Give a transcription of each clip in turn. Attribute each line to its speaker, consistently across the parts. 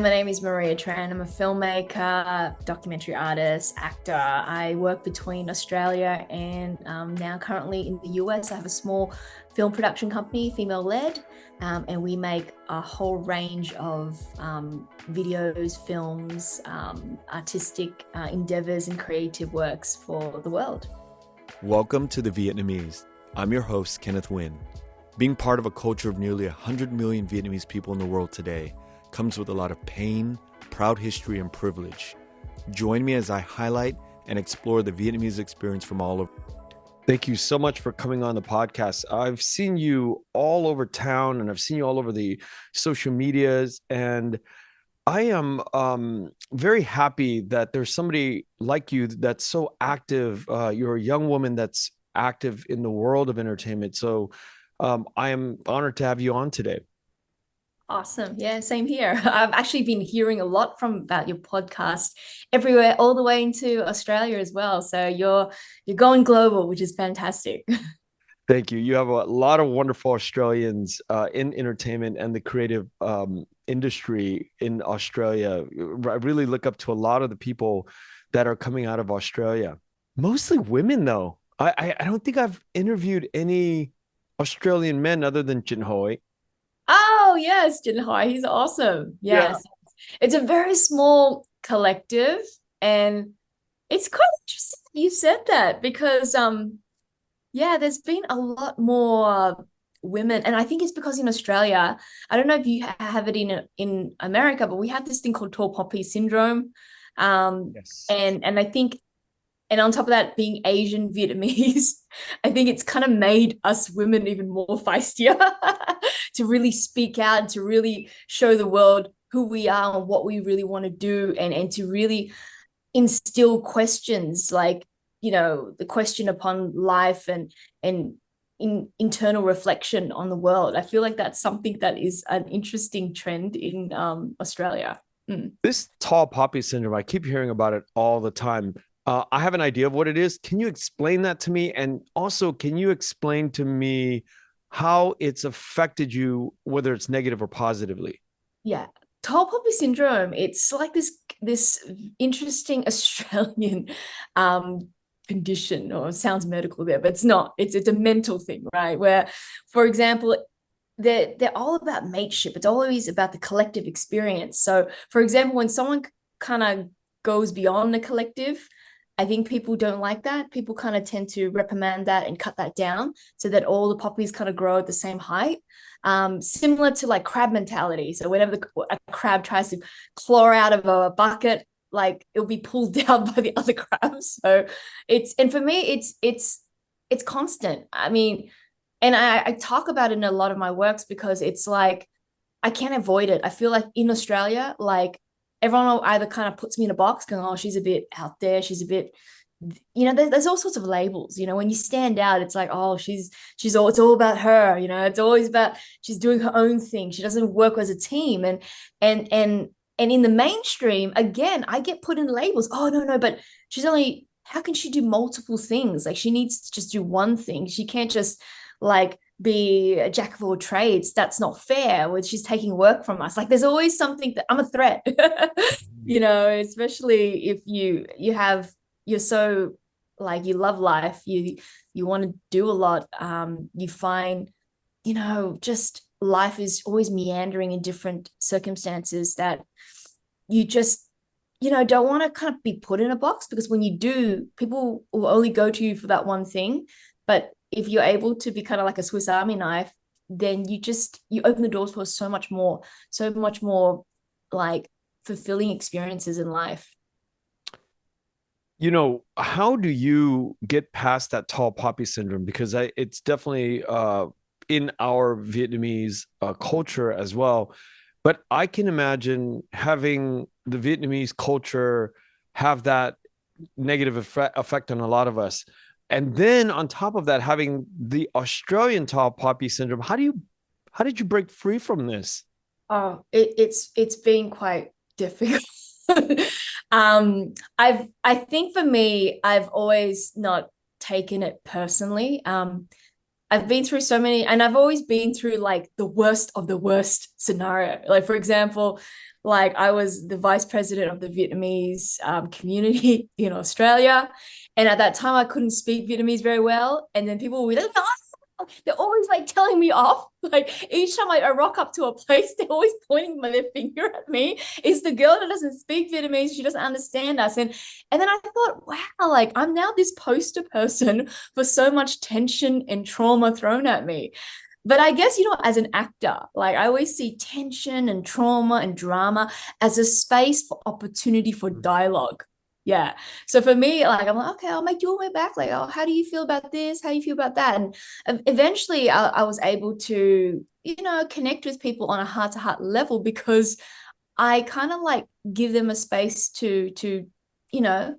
Speaker 1: My name is Maria Trần. I'm a filmmaker, documentary artist, actor. I work between Australia and now currently in the US. I have a small film production company, female led, and we make a whole range of videos, films, artistic endeavors, and creative works for the world.
Speaker 2: Welcome to The Vietnamese. I'm your host, Kenneth Nguyen. Being part of a culture of nearly 100 million Vietnamese people in the world today comes with a lot of pain, proud history, and privilege. Join me as I highlight and explore the Vietnamese experience from all over. Thank you so much for coming on the podcast. I've seen you all over town and I've seen you all over the social medias, and I am very happy that there's somebody like you that's so active. You're a young woman that's active in the world of entertainment. So I am honored to have you on today.
Speaker 1: Awesome. Yeah, same here. I've actually been hearing a lot about your podcast everywhere, all the way into Australia as well. So you're going global, which is fantastic.
Speaker 2: Thank you. You have a lot of wonderful Australians in entertainment and the creative industry in Australia. I really look up to a lot of the people that are coming out of Australia. Mostly women, though. I don't think I've interviewed any Australian men other than Jin Hoi.
Speaker 1: Oh, yes, Jin Hoi. He's awesome.
Speaker 2: Yeah.
Speaker 1: Yes. It's a very small collective, and it's quite interesting that you said that because yeah, there's been a lot more women, and I think it's because in Australia, I don't know if you have it in America, but we have this thing called tall poppy syndrome.
Speaker 2: Yes.
Speaker 1: And I think, and on top of that, being Asian Vietnamese, I think it's kind of made us women even more feistier to really speak out, to really show the world who we are and what we really want to do, and to really instill questions like, the question upon life and internal reflection on the world. I feel like that's something that is an interesting trend in Australia.
Speaker 2: This tall poppy syndrome, I keep hearing about it all the time. I have an idea of what it is. Can you explain that to me? And also, can you explain to me how it's affected you, whether it's negative or positively?
Speaker 1: Yeah. Tall poppy syndrome, it's like this interesting Australian um condition, or it sounds medical there, but it's not. It's a mental thing, right? Where, for example, they're all about mateship. It's always about the collective experience. So, for example, when someone kind of goes beyond the collective, I think people don't like that. People kind of tend to reprimand that and cut that down so that all the poppies kind of grow at the same height. Similar to like crab mentality. So whenever a crab tries to claw out of a bucket, like it'll be pulled down by the other crabs. So and for me, it's constant. I mean, and I talk about it in a lot of my works because it's like I can't avoid it. I feel like in Australia, like everyone either kind of puts me in a box going, oh, she's a bit out there, she's a bit, there's all sorts of labels. When you stand out, it's like, oh, it's all about her. It's always about, she's doing her own thing, she doesn't work as a team. And in the mainstream, again, I get put in labels. Oh, no, but how can she do multiple things? Like, she needs to just do one thing. She can't just like be a jack of all trades. That's not fair when she's taking work from us. Like, there's always something that I'm a threat. Especially if you're so, like, you love life, you want to do a lot. You find, just life is always meandering in different circumstances that you just don't want to kind of be put in a box, because when you do, people will only go to you for that one thing. But if you're able to be kind of like a Swiss Army knife, then you open the doors for so much more like fulfilling experiences in life.
Speaker 2: How do you get past that tall poppy syndrome? Because it's definitely in our Vietnamese culture as well. But I can imagine having the Vietnamese culture have that negative effect on a lot of us. And then on top of that, having the Australian tall poppy syndrome. How did you break free from this?
Speaker 1: Oh, it's been quite difficult. I think for me, I've always not taken it personally. I've been through so many, and I've always been through like the worst of the worst scenario. Like, for example, like I was the vice president of the Vietnamese community in Australia. And at that time, I couldn't speak Vietnamese very well. And then people were like, "No," they're always like telling me off. Like each time I rock up to a place, they're always pointing their finger at me. It's the girl that doesn't speak Vietnamese. She doesn't understand us. And then I thought, wow, like I'm now this poster person for so much tension and trauma thrown at me. But I guess, as an actor, like I always see tension and trauma and drama as a space for opportunity for dialogue. Yeah. So for me, like I'm like, okay, I'll make your way back. Like, oh, how do you feel about this? How do you feel about that? And eventually I was able to, connect with people on a heart-to-heart level because I kind of like give them a space to, you know,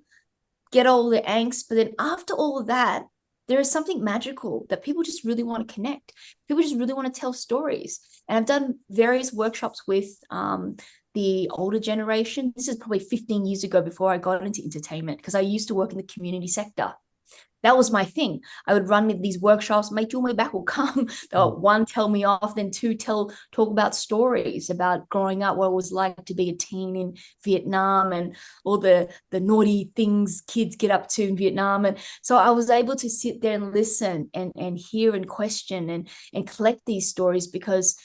Speaker 1: get all the angst. But then after all of that, there is something magical that people just really want to connect. People just really want to tell stories. And I've done various workshops with the older generation. This is probably 15 years ago before I got into entertainment because I used to work in the community sector. That was my thing. I would run these workshops. My way back will come. One, tell me off, then two, talk about stories about growing up, what it was like to be a teen in Vietnam, and all the naughty things kids get up to in Vietnam. And so I was able to sit there and listen and hear and question and collect these stories because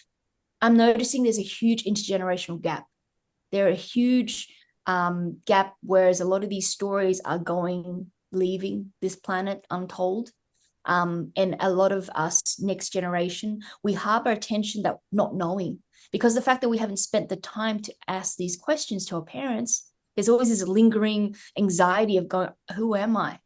Speaker 1: I'm noticing there's a huge intergenerational gap. There are a huge gap, whereas a lot of these stories are leaving this planet untold. And a lot of us, next generation, we harbor attention that not knowing, because the fact that we haven't spent the time to ask these questions to our parents, there's always this lingering anxiety of going, who am I?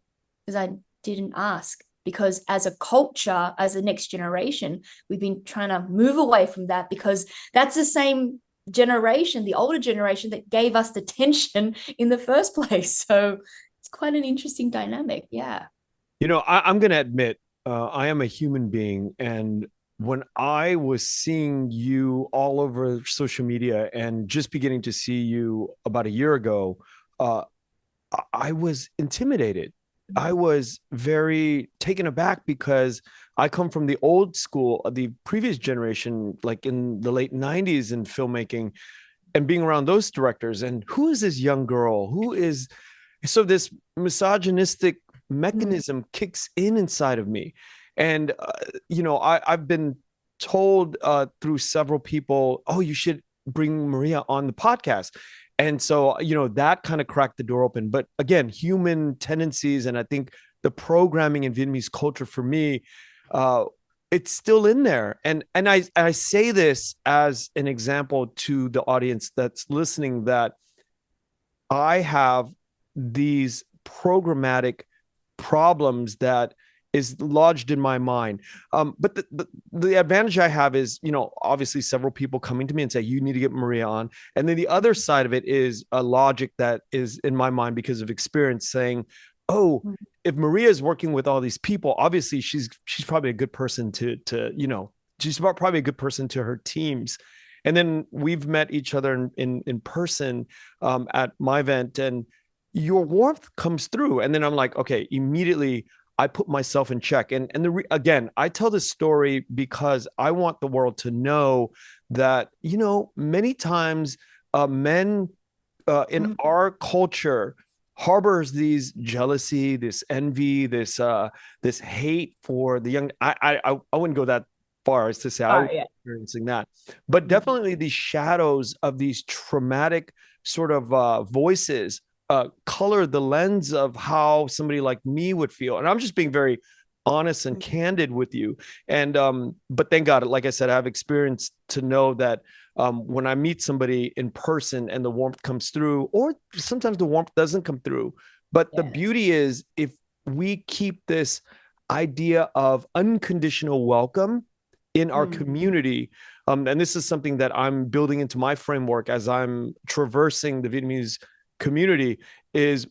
Speaker 1: Because I didn't ask. Because as a culture, as the next generation, we've been trying to move away from that because that's the same generation, the older generation, that gave us the tension in the first place. So it's quite an interesting dynamic. Yeah.
Speaker 2: I'm going to admit, I am a human being. And when I was seeing you all over social media and just beginning to see you about a year ago, I was intimidated. I was very taken aback because I come from the old school of the previous generation, like in the late 90s in filmmaking, and being around those directors. And who is this young girl? So this misogynistic mechanism kicks in inside of me. And, I've been told through several people, oh, you should bring Maria on the podcast. And so, that kind of cracked the door open. But again, human tendencies, and I think the programming in Vietnamese culture for me, it's still in there. And I say this as an example to the audience that's listening, that I have these programmatic problems that is lodged in my mind. But the advantage I have is, obviously several people coming to me and say, you need to get Maria on. And then the other side of it is a logic that is in my mind because of experience saying, oh, if Maria is working with all these people, obviously she's probably a good person she's probably a good person to her teams. And then we've met each other in person at my event, and your warmth comes through. And then I'm like, okay, immediately I put myself in check. And again, I tell this story because I want the world to know that, many times men in our culture harbors these jealousy, this envy, this hate for the young. I wouldn't go that far as to say I was experiencing that, but definitely these shadows of these traumatic sort of voices color the lens of how somebody like me would feel. And I'm just being very honest and candid with you. And but thank God, like I said, I have experience to know that when I meet somebody in person and the warmth comes through, or sometimes the warmth doesn't come through. But the beauty is, if we keep this idea of unconditional welcome in our community, and this is something that I'm building into my framework as I'm traversing the Vietnamese community, is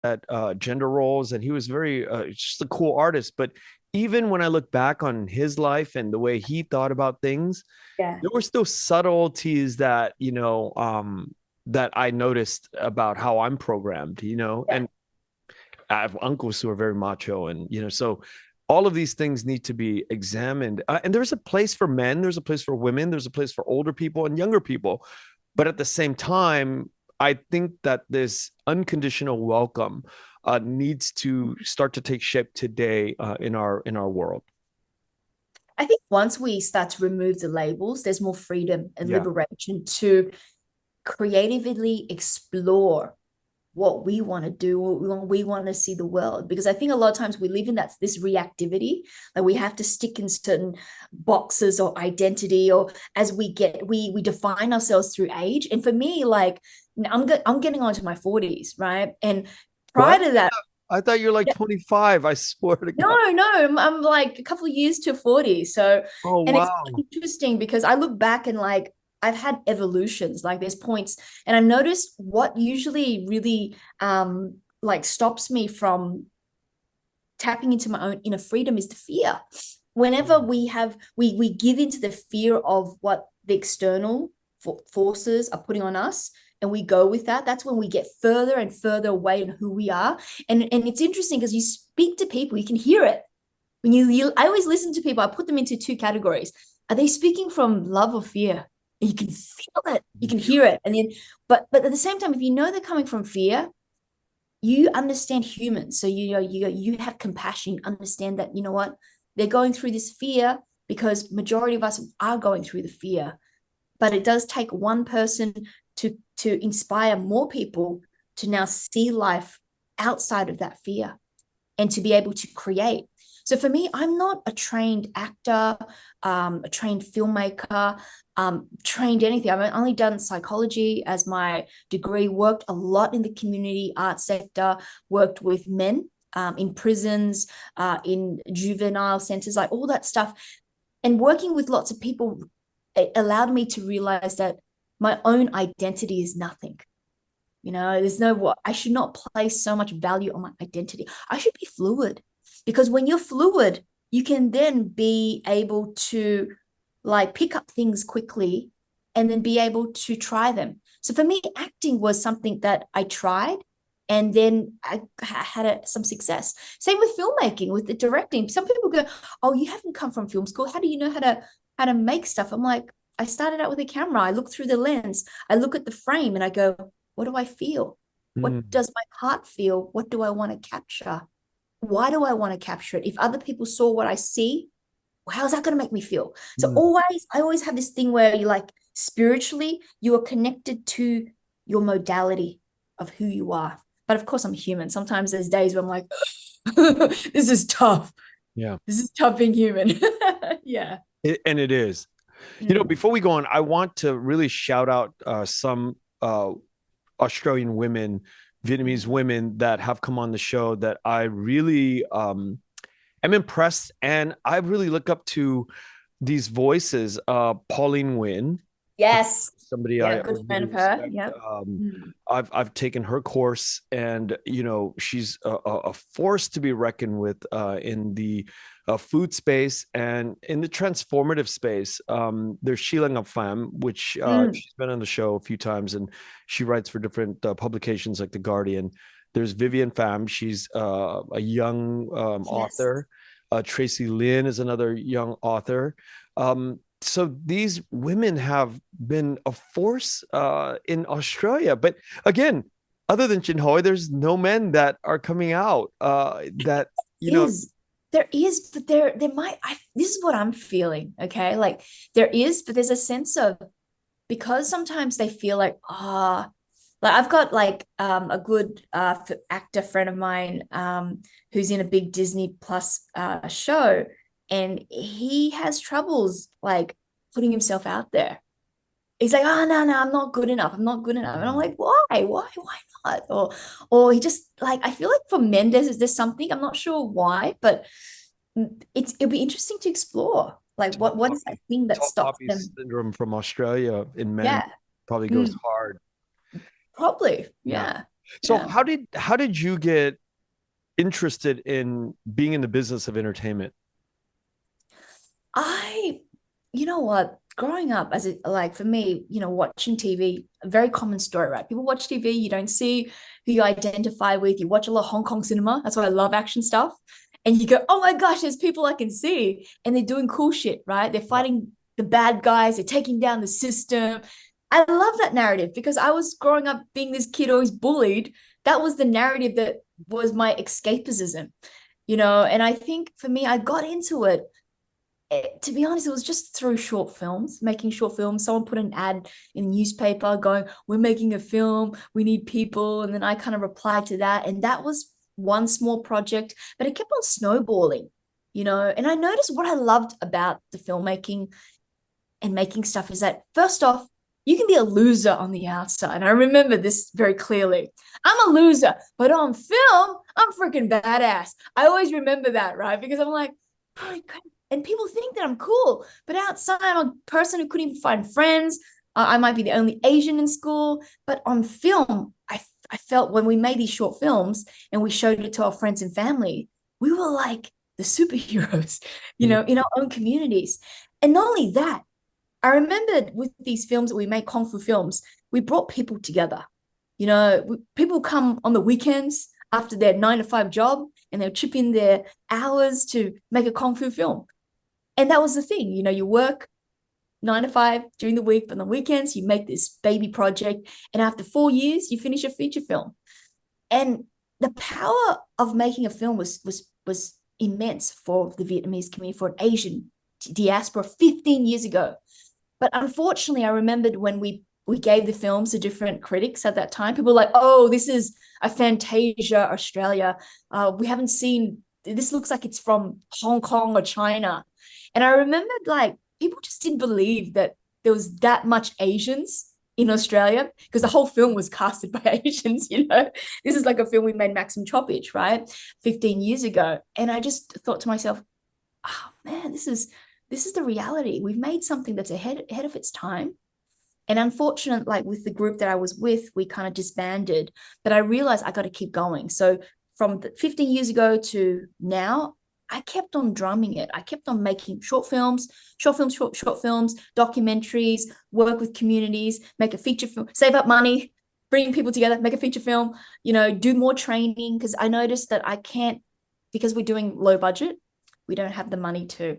Speaker 2: at gender roles, and he was very just a cool artist. But even when I look back on his life and the way he thought about things,
Speaker 1: Yeah.
Speaker 2: there were still subtleties that that I noticed about how I'm programmed,
Speaker 1: Yeah.
Speaker 2: and I have uncles who are very macho, and so all of these things need to be examined. And there's a place for men, there's a place for women, there's a place for older people and younger people. But at the same time, I think that this unconditional welcome needs to start to take shape today in our world.
Speaker 1: I think once we start to remove the labels, there's more freedom and
Speaker 2: Yeah.
Speaker 1: liberation to creatively explore what we want to do, what we want to see the world. Because I think a lot of times we live in this reactivity, like we have to stick in certain boxes or identity, or as we define ourselves through age. And for me, like I'm getting on to my 40s, right? And prior
Speaker 2: What?
Speaker 1: to that,
Speaker 2: I thought you're like
Speaker 1: yeah,
Speaker 2: 25. I swear to
Speaker 1: no,
Speaker 2: God.
Speaker 1: no, I'm like a couple of years to 40. So,
Speaker 2: Oh,
Speaker 1: and it's
Speaker 2: wow.
Speaker 1: interesting because I look back and like I've had evolutions, like there's points, and I've noticed what usually really like stops me from tapping into my own inner freedom is the fear. Whenever we give into the fear of what the external forces are putting on us, and we go with that, that's when we get further and further away in who we are. And it's interesting because you speak to people, you can hear it when I always listen to people. I put them into two categories. Are they speaking from love or fear? And you can feel it, you can hear it. And then but at the same time, if you know they're coming from fear, you understand humans. So you have compassion, understand that, you know what, they're going through this fear because majority of us are going through the fear. But it does take one person to inspire more people to now see life outside of that fear and to be able to create. So for me, I'm not a trained actor, a trained filmmaker, trained anything. I've only done psychology as my degree, worked a lot in the community art sector, worked with men in prisons, in juvenile centers, like all that stuff. And working with lots of people, it allowed me to realize that my own identity is nothing. There's no what I should not place so much value on my identity. I should be fluid, because when you're fluid, you can then be able to like pick up things quickly and then be able to try them. So for me, acting was something that I tried and then I had some success. Same with filmmaking, with the directing. Some people go, "Oh, you haven't come from film school. How do you know how to make stuff?" I'm like, I started out with a camera. I look through the lens. I look at the frame and I go, what do I feel? What
Speaker 2: Mm,
Speaker 1: does my heart feel? What do I want to capture? Why do I want to capture it? If other people saw what I see, how's that going to make me feel? So
Speaker 2: mm,
Speaker 1: I always have this thing where you like spiritually, you are connected to your modality of who you are. But of course, I'm human. Sometimes there's days where I'm like, this is tough.
Speaker 2: yeah.
Speaker 1: This is tough being human. Yeah.
Speaker 2: And it is.
Speaker 1: Mm.
Speaker 2: Before we go on, I want to really shout out some Australian women, Vietnamese women that have come on the show that I really am impressed, and I really look up to these voices. Pauline Nguyen,
Speaker 1: Yes.
Speaker 2: somebody I
Speaker 1: Yeah, good friend
Speaker 2: really
Speaker 1: of her.
Speaker 2: respect.
Speaker 1: Yeah. Mm.
Speaker 2: I've taken her course, and she's a force to be reckoned with in the food space and in the transformative space. There's Sheila Pham, which
Speaker 1: Mm.
Speaker 2: she's been on the show a few times, and she writes for different publications like The Guardian. There's Vivian Pham. She's a young
Speaker 1: Yes.
Speaker 2: author. Tracy Lynn is another young author. So these women have been a force in Australia. But again, other than Chin Hoi, there's no men that are coming out that,
Speaker 1: Is there is, but there might this is what I'm feeling. Okay. Like there is, but there's a sense of, because sometimes they feel like, like I've got like a good actor friend of mine who's in a big Disney Plus show, and he has troubles like putting himself out there. He's like, oh no, I'm not good enough. I'm not good enough. And I'm like, why not? Or he just like, I feel like for men there's something, I'm not sure why, but it'll be interesting to explore. Like what is that thing that
Speaker 2: tall
Speaker 1: stops
Speaker 2: poppy
Speaker 1: them?
Speaker 2: syndrome from Australia in men
Speaker 1: Yeah.
Speaker 2: probably goes
Speaker 1: Mm,
Speaker 2: hard.
Speaker 1: probably.
Speaker 2: Yeah.
Speaker 1: Yeah.
Speaker 2: So
Speaker 1: Yeah.
Speaker 2: how did you get interested in being in the business of entertainment?
Speaker 1: I, you know what, growing up as a, like for me, watching TV, a very common story, right? People watch TV, you don't see who you identify with. You watch a lot of Hong Kong cinema. That's why I love action stuff. And you go, oh my gosh, there's people I can see. And they're doing cool shit, right? They're
Speaker 2: Yeah.
Speaker 1: fighting the bad guys, they're taking down the system. I love that narrative because I was growing up being this kid always bullied. That was the narrative that was my escapism, and I think for me, I got into it, to be honest, it was just through short films, making short films. Someone put an ad in the newspaper going, we're making a film, we need people. And then I kind of replied to that. And that was one small project, but it kept on snowballing, And I noticed what I loved about the filmmaking and making stuff is that, first off, you can be a loser on the outside. And I remember this very clearly. I'm a loser, but on film, I'm freaking badass. I always remember that, right? Because I'm like, oh my God. And people think that I'm cool, but outside, I'm a person who couldn't even find friends. I might be the only Asian in school, but on film, I felt when we made these short films and we showed it to our friends and family, we were like the superheroes, in our own communities. And not only that, I remembered with these films that we made, Kung Fu films, we brought people together. People come on the weekends after their 9 to 5 job and they'll chip in their hours to make a Kung Fu film. And that was the thing, you work 9 to 5 during the week, but on the weekends, you make this baby project. And after 4 years, you finish a feature film. And the power of making a film was immense for the Vietnamese community, for an Asian diaspora 15 years ago. But unfortunately, I remembered when we gave the films to different critics at that time, people were like, oh, this is a Fantasia, Australia. We haven't seen, this looks like it's from Hong Kong or China. And I remembered like people just didn't believe that there was that much Asians in Australia because the whole film was casted by Asians, This is like a film we made Maxim Choppage, right? 15 years ago. And I just thought to myself, oh man, this is the reality. We've made something that's ahead of its time. And unfortunately, like with the group that I was with, we kind of disbanded. But I realized I got to keep going. So from 15 years ago to now, I kept on drumming it. I kept on making short films, short films, documentaries, work with communities, make a feature film, save up money, bring people together, make a feature film, do more training. Because I noticed that I can't, because we're doing low budget, we don't have the money to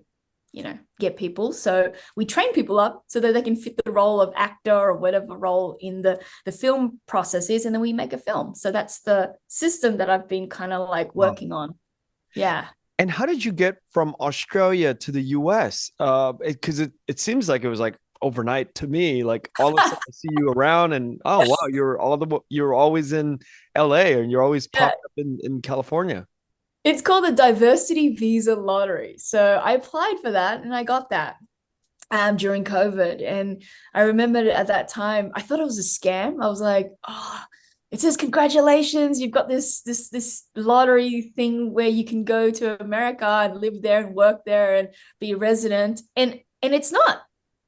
Speaker 1: get people. So we train people up so that they can fit the role of actor or whatever role in the film process is. And then we make a film. So that's the system that I've been kind of like working on. Yeah.
Speaker 2: And how did you get from Australia to the US? Because it seems like it was like overnight to me. Like all of a sudden I see you around and oh wow, you're always in LA and you're always popped up in California.
Speaker 1: It's called the diversity visa lottery. So I applied for that and I got that during COVID. And I remember at that time, I thought it was a scam. I was like, oh, it says congratulations, you've got this lottery thing where you can go to America and live there and work there and be a resident. And it's not.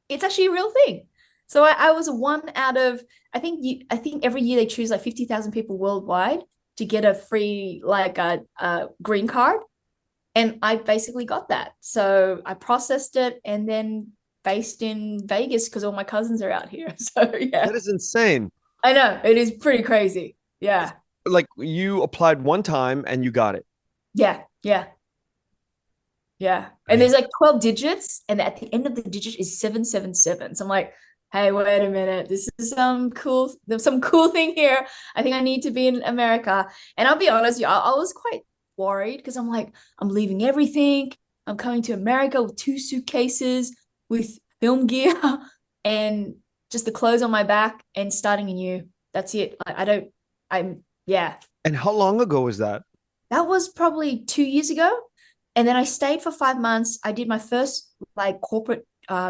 Speaker 1: It's actually a real thing. So I was one out of, I think every year they choose like 50,000 people worldwide to get a free like a green card. And I basically got that. So I processed it and then based in Vegas because all my cousins are out here. So yeah.
Speaker 2: That is insane.
Speaker 1: I know. It is pretty crazy. Yeah.
Speaker 2: Like you applied one time and you got it.
Speaker 1: Yeah. Yeah. Yeah. And there's like 12 digits. And at the end of the digit is 777. So I'm like, hey, wait a minute. This is some cool thing here. I think I need to be in America. And I'll be honest, I was quite worried because I'm like, I'm leaving everything. I'm coming to America with 2 suitcases with film gear and just the clothes on my back and starting anew. That's it. Yeah.
Speaker 2: And how long ago was that?
Speaker 1: That was probably 2 years ago. And then I stayed for 5 months. I did my first like corporate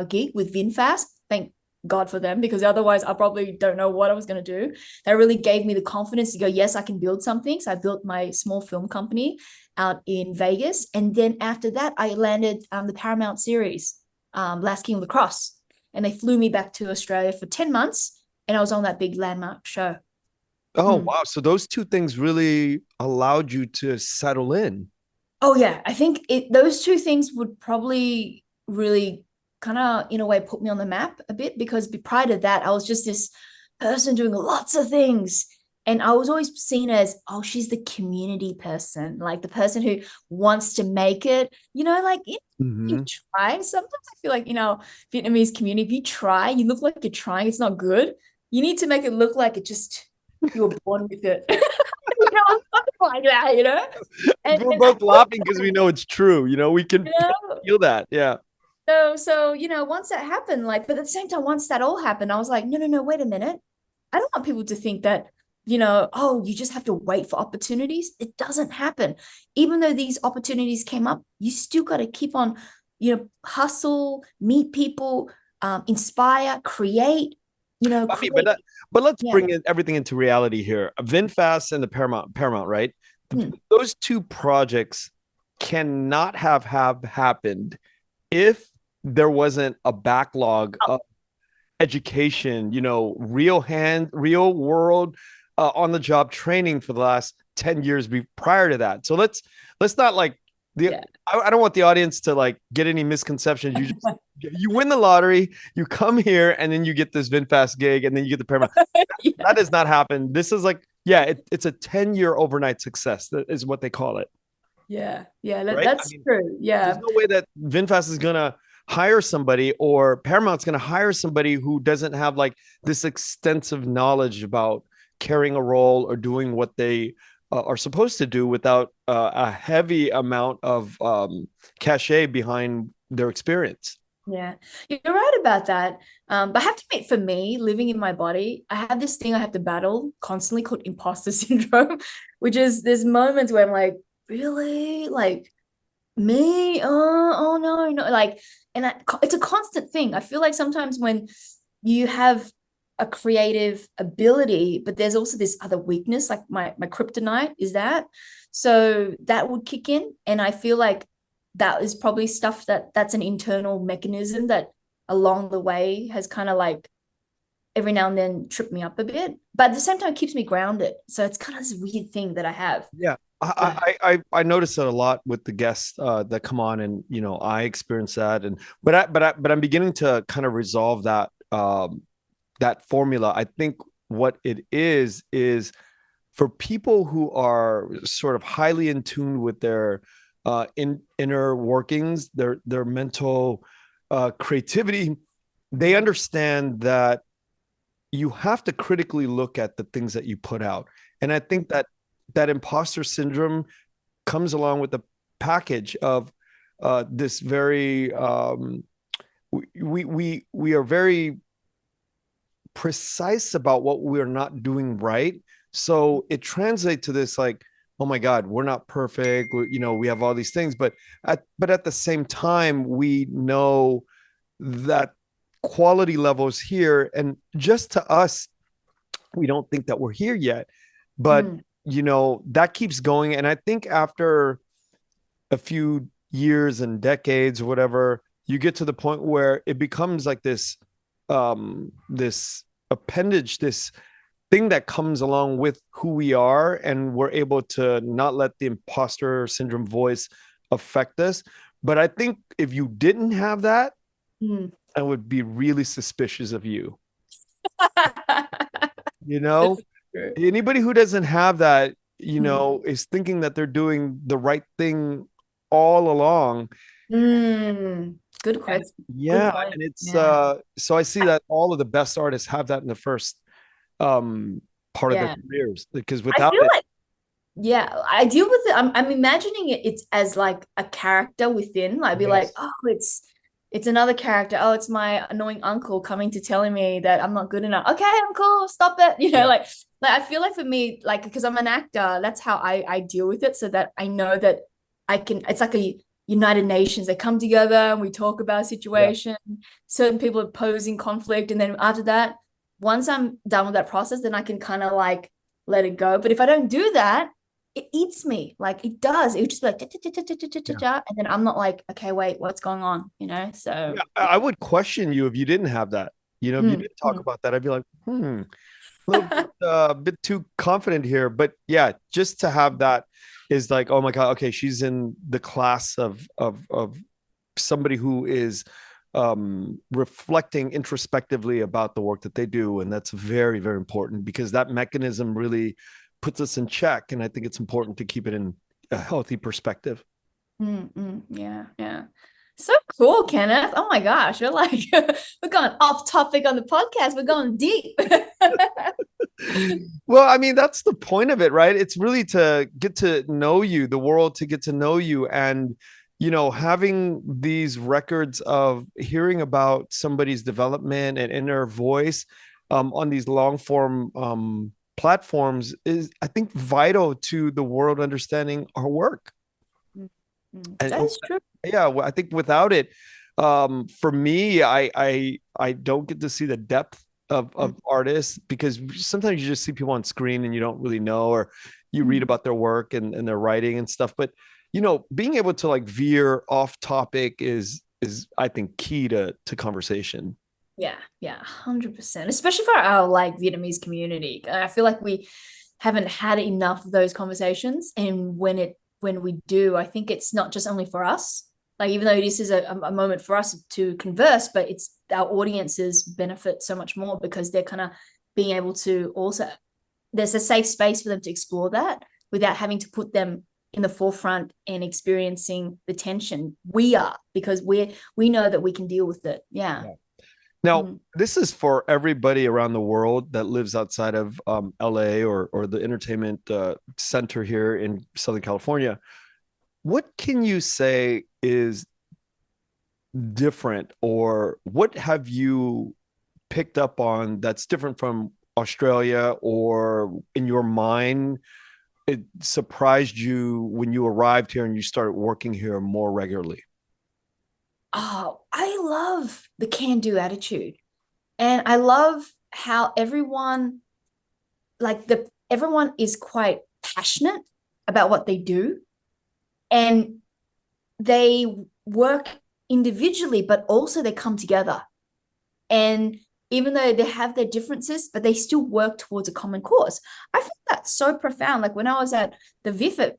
Speaker 1: gig with VinFast. Thank God for them, because otherwise I probably don't know what I was going to do. That really gave me the confidence to go, yes, I can build something. So I built my small film company out in Vegas. And then after that, I landed the Paramount series, Last King of the Cross. And they flew me back to Australia for 10 months. And I was on that big landmark show.
Speaker 2: Oh,
Speaker 1: Mm.
Speaker 2: wow. So those two things really allowed you to settle in.
Speaker 1: Oh yeah, I think those two things would probably really kind of in a way put me on the map a bit, because prior to that I was just this person doing lots of things, and I was always seen as, oh, she's the community person, like the person who wants to make it, like you
Speaker 2: Mhm.
Speaker 1: try. Sometimes I feel like, Vietnamese community, if you try, you look like you're trying, it's not good. You need to make it look like it just, you were born with it. Something like that,
Speaker 2: We're
Speaker 1: and I
Speaker 2: both laughing because we know it's true. We can
Speaker 1: know.
Speaker 2: feel that. Yeah.
Speaker 1: So once that happened, like, but at the same time, once that all happened, I was like, no, no, no, wait a minute. I don't want people to think that, oh, you just have to wait for opportunities. It doesn't happen. Even though these opportunities came up, you still got to keep on, hustle, meet people, inspire, create,
Speaker 2: I mean,
Speaker 1: create.
Speaker 2: but let's
Speaker 1: Yeah.
Speaker 2: bring everything into reality here. VinFast and the Paramount, right?
Speaker 1: Hmm.
Speaker 2: Those two projects cannot have happened if there wasn't a backlog
Speaker 1: Oh,
Speaker 2: of education, real world, on the job training for the last 10 years prior to that. So let's not like the
Speaker 1: yeah.
Speaker 2: I don't want the audience to like get any misconceptions. You win the lottery, you come here, and then you get this VinFast gig, and then you get the Paramount.
Speaker 1: Yeah.
Speaker 2: That does not happen. This is like, yeah, it's a 10-year overnight success. That is what they call it,
Speaker 1: Yeah. Yeah.
Speaker 2: right? I
Speaker 1: That's
Speaker 2: mean,
Speaker 1: true.
Speaker 2: there's
Speaker 1: Yeah.
Speaker 2: no way that VinFast is gonna hire somebody, or Paramount's gonna hire somebody who doesn't have like this extensive knowledge about carrying a role or doing what they are supposed to do without a heavy amount of cachet behind their experience.
Speaker 1: Yeah, you're right about that. But I have to admit, for me, living in my body, I have this thing I have to battle constantly called imposter syndrome, which is there's moments where I'm like, really? Like me? Oh no, no. Like, and it's a constant thing. I feel like sometimes when you have a creative ability, but there's also this other weakness, like my kryptonite is that. So that would kick in. And I feel like that is probably stuff that's an internal mechanism that along the way has kind of like every now and then tripped me up a bit, but at the same time it keeps me grounded. So it's kind of this weird thing that I have.
Speaker 2: Yeah.
Speaker 1: Yeah.
Speaker 2: I notice it a lot with the guests that come on, and I experience that, and but I'm beginning to kind of resolve that formula. I think what it is for people who are sort of highly in tune with their inner workings, their mental creativity. They understand that you have to critically look at the things that you put out, and I think that imposter syndrome comes along with the package of this very we are very precise about what we're not doing right. So it translates to this like, oh my God, we're not perfect. We have all these things, but at the same time, we know that quality levels here, and just to us, we don't think that we're here yet. But
Speaker 1: Mm.
Speaker 2: that keeps going. And I think after a few years and decades or whatever, you get to the point where it becomes like this appendage, this thing that comes along with who we are, and we're able to not let the imposter syndrome voice affect us. But I think if you didn't have that,
Speaker 1: Mm.
Speaker 2: I would be really suspicious of you. You know,
Speaker 1: That's true.
Speaker 2: anybody who doesn't have that,
Speaker 1: Mm.
Speaker 2: is thinking that they're doing the right thing all along.
Speaker 1: Mm. Good
Speaker 2: And
Speaker 1: question. Good
Speaker 2: yeah,
Speaker 1: point.
Speaker 2: and it's
Speaker 1: Yeah.
Speaker 2: so I see that all of the best artists have that in the first part of their
Speaker 1: Yeah.
Speaker 2: careers, because
Speaker 1: I
Speaker 2: without
Speaker 1: feel
Speaker 2: it,
Speaker 1: like, yeah, I deal with it. I'm imagining it's as like a character within. Like, be like,
Speaker 2: yes.
Speaker 1: oh, it's another character. Oh, it's my annoying uncle coming to telling me that I'm not good enough. Okay, uncle, stop it.
Speaker 2: Yeah.
Speaker 1: Like I feel like for me, like because I'm an actor, that's how I deal with it, so that I know that I can. It's like a United Nations. They come together and we talk about a
Speaker 2: Yeah.
Speaker 1: situation. Certain people are posing conflict, and then after that, once I'm done with that process, then I can kind of like let it go. But if I don't do that, it eats me. Like it does. It would just be like,
Speaker 2: Yeah.
Speaker 1: and then I'm not like, okay, wait, what's going on? So
Speaker 2: Yeah. I would question you if you didn't have that. If you
Speaker 1: mm,
Speaker 2: didn't talk
Speaker 1: mm,
Speaker 2: about that, I'd be like, little bit, bit too confident here, but yeah, just to have that is like, oh my God, okay, she's in the class of somebody who is reflecting introspectively about the work that they do, and that's very, very important because that mechanism really puts us in check, and I think it's important to keep it in a healthy perspective.
Speaker 1: Yeah, yeah. So cool, Kenneth. Oh my gosh, we're like we're going off topic on the podcast. We're going deep.
Speaker 2: Well, I mean, that's the point of it, right? It's really to get to know you, the world to get to know you. And, having these records of hearing about somebody's development and inner voice on these long form platforms is, I think, vital to the world understanding our work. And
Speaker 1: That's true.
Speaker 2: yeah, I think without it, for me, I don't get to see the depth of artists because sometimes you just see people on screen and you don't really know, or you read about their work and their writing and stuff. But being able to like veer off topic is I think key to conversation.
Speaker 1: Yeah, yeah, 100%. Especially for our like Vietnamese community. I feel like we haven't had enough of those conversations. And when we do, I think it's not just only for us. Like even though this is a moment for us to converse, but it's our audiences benefit so much more because they're kind of being able to also, there's a safe space for them to explore that without having to put them in the forefront and experiencing the tension. We are, because we know that we can deal with it. Yeah.
Speaker 2: Now, this is for everybody around the world that lives outside of LA or the entertainment center here in Southern California. What can you say is different, or what have you picked up on that's different from Australia, or in your mind, it surprised you when you arrived here and you started working here more regularly?
Speaker 1: Oh, I love the can-do attitude. And I love how everyone is quite passionate about what they do, and they work individually, but also they come together. And even though they have their differences, but they still work towards a common cause. I think that's so profound. Like when I was at the VIFIT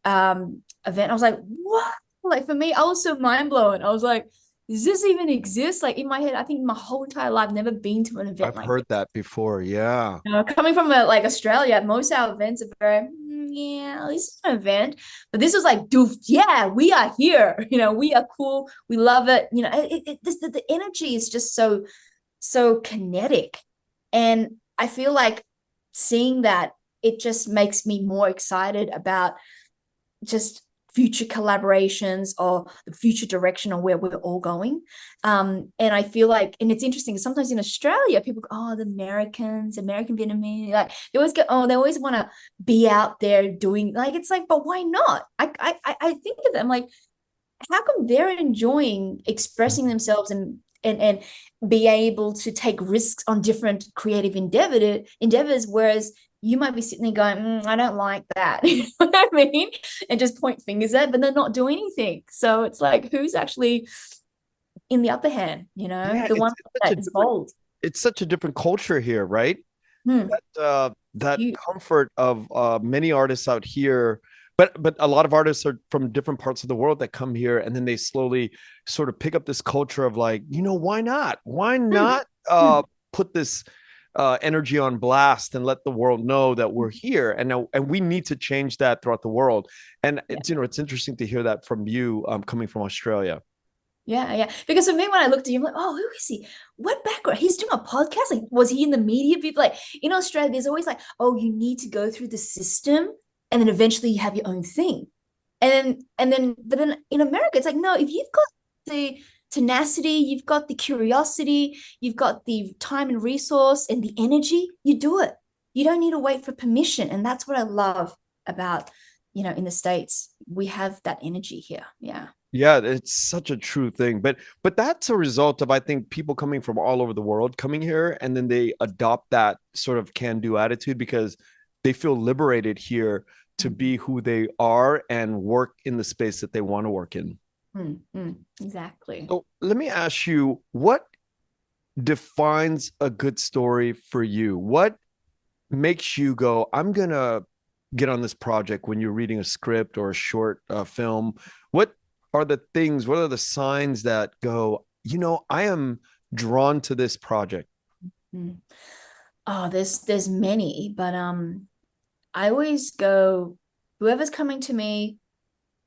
Speaker 1: event, I was like, what? Like for me, I was so mind blown. I was like, does this even exist? Like in my head, I think my whole entire life, I've never been to an event
Speaker 2: I've
Speaker 1: like this.
Speaker 2: heard that before. Yeah.
Speaker 1: Coming from like Australia, most of our events are very, yeah, this is an event. But this was like, doof, yeah, we are here. We are cool. We love it. The energy is just so kinetic. And I feel like seeing that, it just makes me more excited about just future collaborations or the future direction of where we're all going. And I feel like, and it's interesting, sometimes in Australia, people go, oh, the American Vietnamese, like they always go, oh, they always want to be out there doing, like, it's like, but why not? I think of them like, how come they're enjoying expressing themselves and be able to take risks on different creative endeavors, whereas you might be sitting there going, I don't like that. You know what I mean? And just point fingers at, but they're not doing anything. So it's like, who's actually in the upper hand?
Speaker 2: Yeah,
Speaker 1: The one that is bold.
Speaker 2: it's such a different culture here, right?
Speaker 1: Hmm.
Speaker 2: That
Speaker 1: You,
Speaker 2: comfort of many artists out here, but a lot of artists are from different parts of the world that come here, and then they slowly sort of pick up this culture of like, why not? Why
Speaker 1: hmm,
Speaker 2: not
Speaker 1: hmm.
Speaker 2: put this energy on blast and let the world know that we're here, and we need to change that throughout the world. And
Speaker 1: Yeah.
Speaker 2: it's interesting to hear that from you, coming from Australia.
Speaker 1: Yeah, yeah. Because for me, when I looked at him, like, oh, who is he? What background? He's doing a podcast. Like, was he in the media? People like in Australia, there's always like, oh, you need to go through the system, and then eventually you have your own thing. But then in America, it's like, no, if you've got the tenacity, you've got the curiosity, you've got the time and resource and the energy, you do it. You don't need to wait for permission. And that's what I love about, in the States. We have that energy here. Yeah.
Speaker 2: Yeah, it's such a true thing. But that's a result of, I think, people coming from all over the world coming here, and then they adopt that sort of can-do attitude because they feel liberated here to be who they are and work in the space that they want to work in.
Speaker 1: Exactly.
Speaker 2: So let me ask you, what defines a good story for you? What makes you go, I'm going to get on this project when you're reading a script or a short film? What what are the signs that go, I am drawn to this project?
Speaker 1: Mm. Oh, there's many, but I always go, whoever's coming to me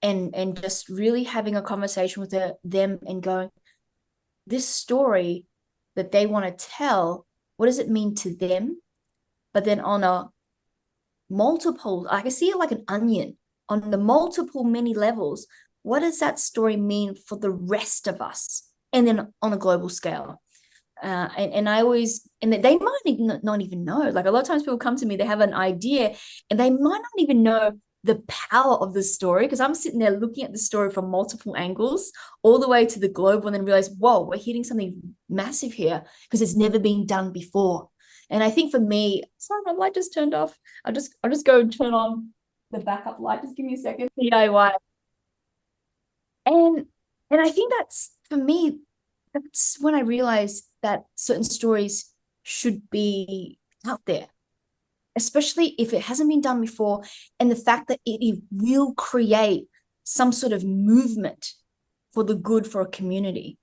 Speaker 1: and just really having a conversation with them and going, this story that they want to tell, what does it mean to them? But then on a multiple, I can see it like an onion on the multiple many levels. What does that story mean for the rest of us? And then on a global scale. And I always, and they might not even know. Like a lot of times people come to me, they have an idea and they might not even know the power of the story, because I'm sitting there looking at the story from multiple angles all the way to the global, and then realize, whoa, we're hitting something massive here because it's never been done before. And I think for me, sorry, my light just turned off. I'll just go and turn on the backup light. Just give me a second. DIY. And I think that's, for me, that's when I realized that certain stories should be out there, especially if it hasn't been done before, and the fact that it will create some sort of movement for the good for a community.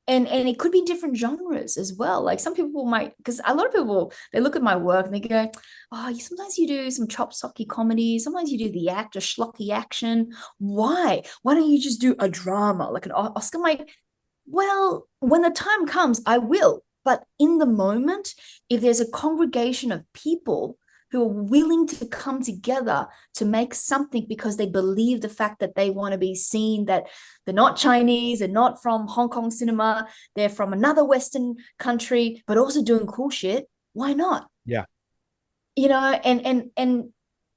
Speaker 1: And it could be different genres as well. Like some people might, because a lot of people, they look at my work and they go, oh, sometimes you do some chop socky comedy, sometimes you do the act or schlocky action. Why don't you just do a drama like an Oscar? I'm like, well, when the time comes, I will. But in the moment, if there's a congregation of people who are willing to come together to make something because they believe the fact that they want to be seen, that they're not Chinese, they're not from Hong Kong cinema, they're from another Western country, but also doing cool shit, why not?
Speaker 2: Yeah.
Speaker 1: And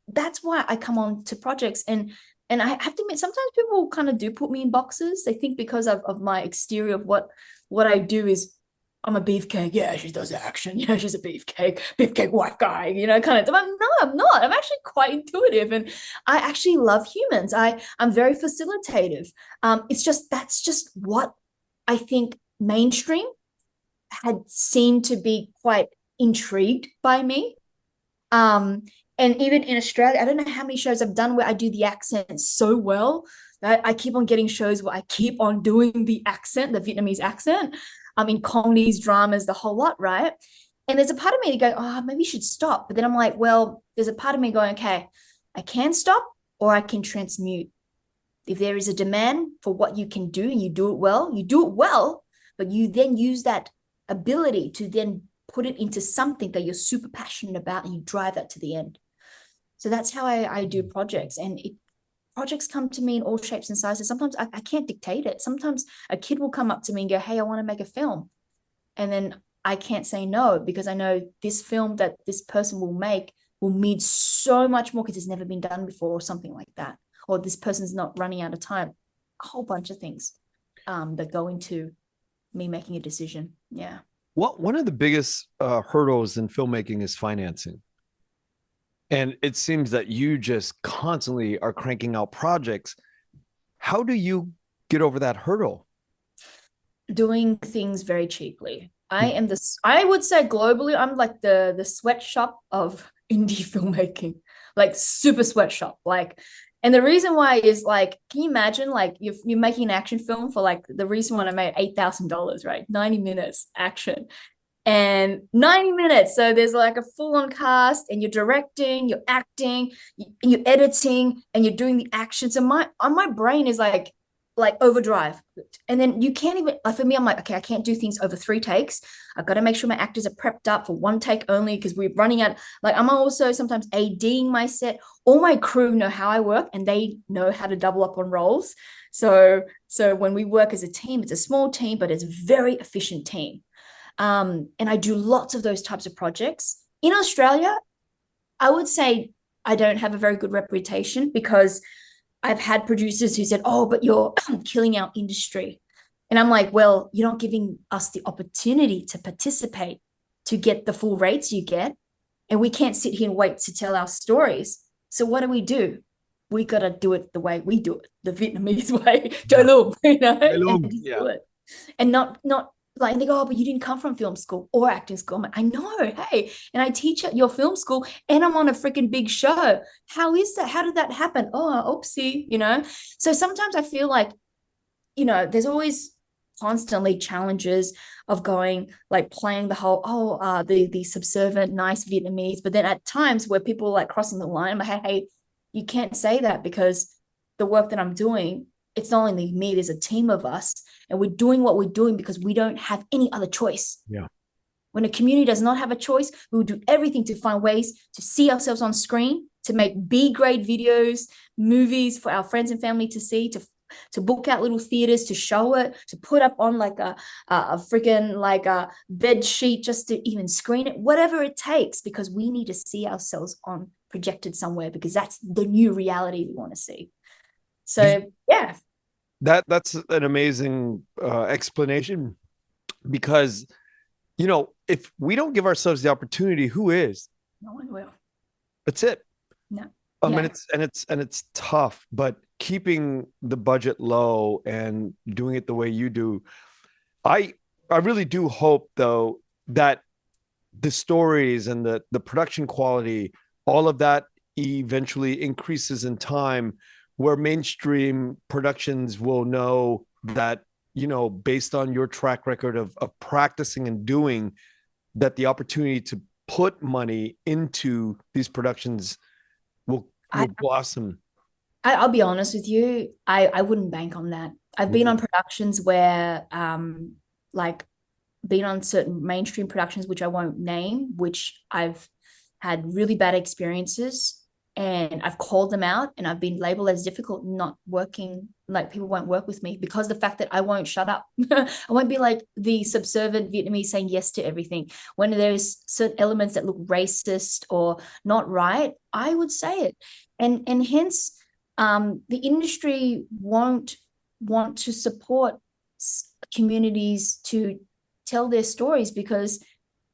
Speaker 1: that's why I come on to projects. And I have to admit, sometimes people kind of do put me in boxes. They think because of my exterior of what I do is, I'm a beefcake. Yeah, she does action. Yeah, she's a beefcake white guy, kind of. No, I'm not. I'm actually quite intuitive, and I actually love humans. I'm very facilitative. That's just what I think mainstream had seemed to be quite intrigued by me. And even in Australia, I don't know how many shows I've done where I do the accent so well that I keep on getting shows where I keep on doing the accent, the Vietnamese accent. In comedies, dramas, the whole lot, right? And there's a part of me to go, oh, maybe you should stop. But then I'm like, well, there's a part of me going, okay, I can stop or I can transmute. If there is a demand for what you can do and you do it well, but you then use that ability to then put it into something that you're super passionate about and you drive that to the end. So that's how I do projects. And projects come to me in all shapes and sizes. Sometimes I can't dictate it. Sometimes a kid will come up to me and go, hey, I want to make a film. And then I can't say no, because I know this film that this person will make will mean so much more because it's never been done before, or something like that. Or this person's not running out of time. A whole bunch of things that go into me making a decision. Yeah.
Speaker 2: Well, one of the biggest hurdles in filmmaking is financing. And it seems that you just constantly are cranking out projects. How do you get over that hurdle?
Speaker 1: Doing things very cheaply. I would say globally, I'm like the sweatshop of indie filmmaking, like super sweatshop. Like, and the reason why is like, can you imagine like you're making an action film for like the recent one I made $8,000, right? 90 minutes action. And 90 minutes. So there's like a full-on cast, and you're directing, you're acting, you're editing, and you're doing the action. So my brain is like overdrive. And then you can't even, like, for me, I'm like, okay, I can't do things over 3 takes. I've got to make sure my actors are prepped up for 1 take only, because we're running out. Like, I'm also sometimes ADing my set. All my crew know how I work, and they know how to double up on roles. So when we work as a team, it's a small team, but it's a very efficient team. And I do lots of those types of projects. In Australia, I would say I don't have a very good reputation, because I've had producers who said, oh, but you're killing our industry. And I'm like, well, you're not giving us the opportunity to participate, to get the full rates you get. And we can't sit here and wait to tell our stories. So what do? We got to do it the way we do it, the Vietnamese way.
Speaker 2: Yeah.
Speaker 1: And just
Speaker 2: Yeah.
Speaker 1: do it. And not Like, and they go, oh, but you didn't come from film school or acting school. I'm like, I know, hey, and I teach at your film school and I'm on a freaking big show. How is that? How did that happen? Oh, oopsie, you know? So sometimes I feel like, you know, there's always constantly challenges of going, like playing the whole, the subservient, nice Vietnamese. But then at times where people are like crossing the line, I'm like, hey, you can't say that because the work that I'm doing, it's not only me, there's a team of us, and we're doing what we're doing because we don't have any other choice.
Speaker 2: Yeah.
Speaker 1: When a community does not have a choice, we will do everything to find ways to see ourselves on screen, to make B-grade videos, movies for our friends and family to see, to book out little theaters, to show it, to put up on like a freaking like a bed sheet just to even screen it, whatever it takes, because we need to see ourselves on projected somewhere, because that's the new reality we want to see. So yeah,
Speaker 2: That's an amazing explanation, because you know, if we don't give ourselves the opportunity, who is?
Speaker 1: no one will.
Speaker 2: That's it.
Speaker 1: No.
Speaker 2: And it's tough, but keeping the budget low and doing it the way you do, I really do hope though that the stories and the production quality, all of that eventually increases in time, where mainstream productions will know that, you know, based on your track record of practicing and doing, that the opportunity to put money into these productions will blossom.
Speaker 1: I'll be honest with you, I wouldn't bank on that. I've been on productions where like been on certain mainstream productions, which I won't name, which I've had really bad experiences, and I've called them out and I've been labeled as difficult, not working, like people won't work with me because the fact that I won't shut up. I won't be like the subservient Vietnamese saying yes to everything. When there's certain elements that look racist or not right, I would say it. And hence the industry won't want to support communities to tell their stories, because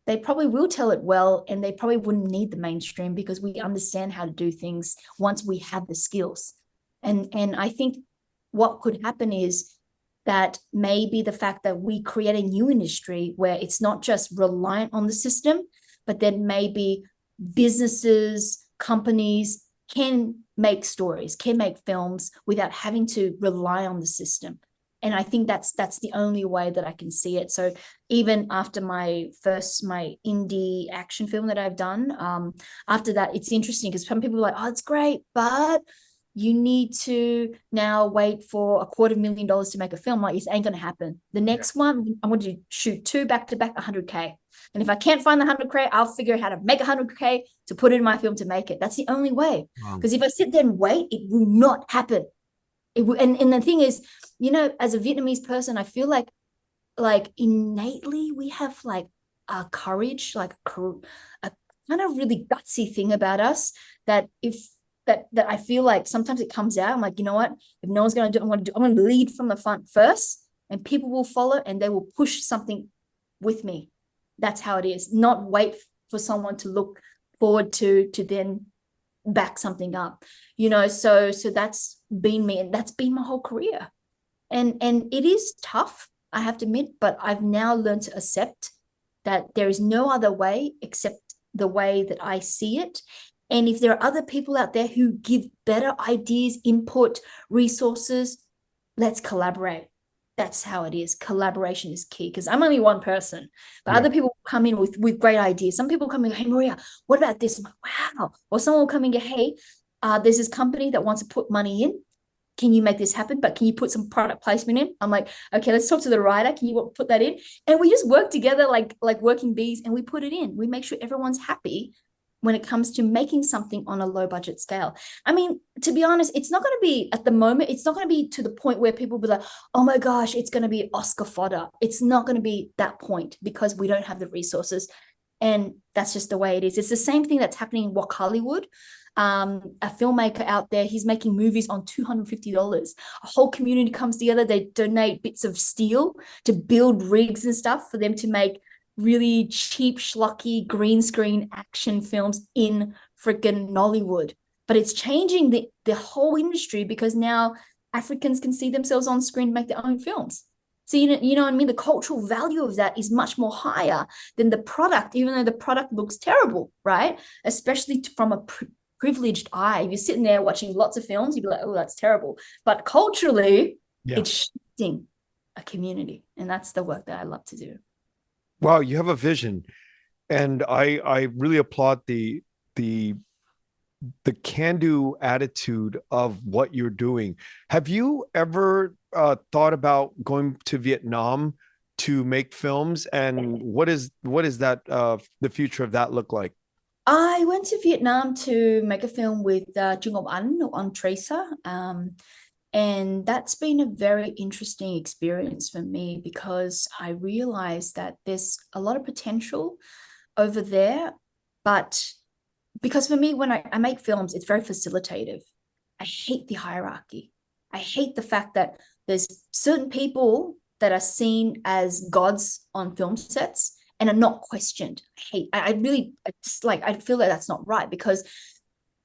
Speaker 1: they probably will tell it well, and they probably wouldn't need the mainstream because we understand how to do things once we have the skills. And I think what could happen is that maybe the fact that we create a new industry where it's not just reliant on the system, but then maybe businesses, companies can make stories, can make films without having to rely on the system. And I think that's the only way that I can see it. So even after my indie action film that I've done, after that, it's interesting because some people are like, oh, it's great, but you need to now wait for $250,000 to make a film. Like, it ain't going to happen. The next one, I'm going to shoot 2 back-to-back, 100K. And if I can't find the 100K, I'll figure out how to make 100K to put it in my film to make it. That's the only way. Because if I sit there and wait, it will not happen. And the thing is, you know, as a Vietnamese person, I feel like innately we have like a courage, like a kind of really gutsy thing about us that I feel like sometimes it comes out. I'm like, you know what? If no one's going to do it, I'm going to lead from the front first, and people will follow and they will push something with me. That's how it is. Not wait for someone to look forward to then back something up, you know. So that's been me, and that's been my whole career. And it is tough, I have to admit, but I've now learned to accept that there is no other way except the way that I see it. And if there are other people out there who give better ideas, input, resources, let's collaborate. That's how it is. Collaboration is key, because I'm only one person, but other people come in with great ideas. Some people come in, hey, Maria, what about this? I'm like, wow. Or someone will come in and go, hey, there's this company that wants to put money in. Can you make this happen? But can you put some product placement in? I'm like, okay, let's talk to the writer. Can you put that in? And we just work together like working bees, and we put it in. We make sure everyone's happy when it comes to making something on a low budget scale. I mean, to be honest, it's not going to be, at the moment, it's not going to be to the point where people will be like, oh my gosh, it's going to be Oscar fodder. It's not going to be that point, because we don't have the resources. And that's just the way it is. It's the same thing that's happening in Wok Hollywood. A filmmaker out there, he's making movies on $250. A whole community comes together. They donate bits of steel to build rigs and stuff for them to make really cheap, schlocky, green screen action films in freaking Nollywood. But it's changing the whole industry, because now Africans can see themselves on screen, make their own films. So, you know what I mean? The cultural value of that is much more higher than the product, even though the product looks terrible, right? Especially from a privileged eye. If you're sitting there watching lots of films, you'd be like, oh, that's terrible. But culturally, it's shifting a community. And that's the work that I love to do.
Speaker 2: Wow, you have a vision. And I really applaud the can-do attitude of what you're doing. Have you ever thought about going to Vietnam to make films? And what is that the future of that look like?
Speaker 1: I went to Vietnam to make a film with Trương Ngọc Ánh on Tracer. And that's been a very interesting experience for me because I realized that there's a lot of potential over there. But because for me, when I make films, it's very facilitative. I hate the hierarchy. I hate the fact that there's certain people that are seen as gods on film sets and are not questioned. I really just like, I feel that that's not right because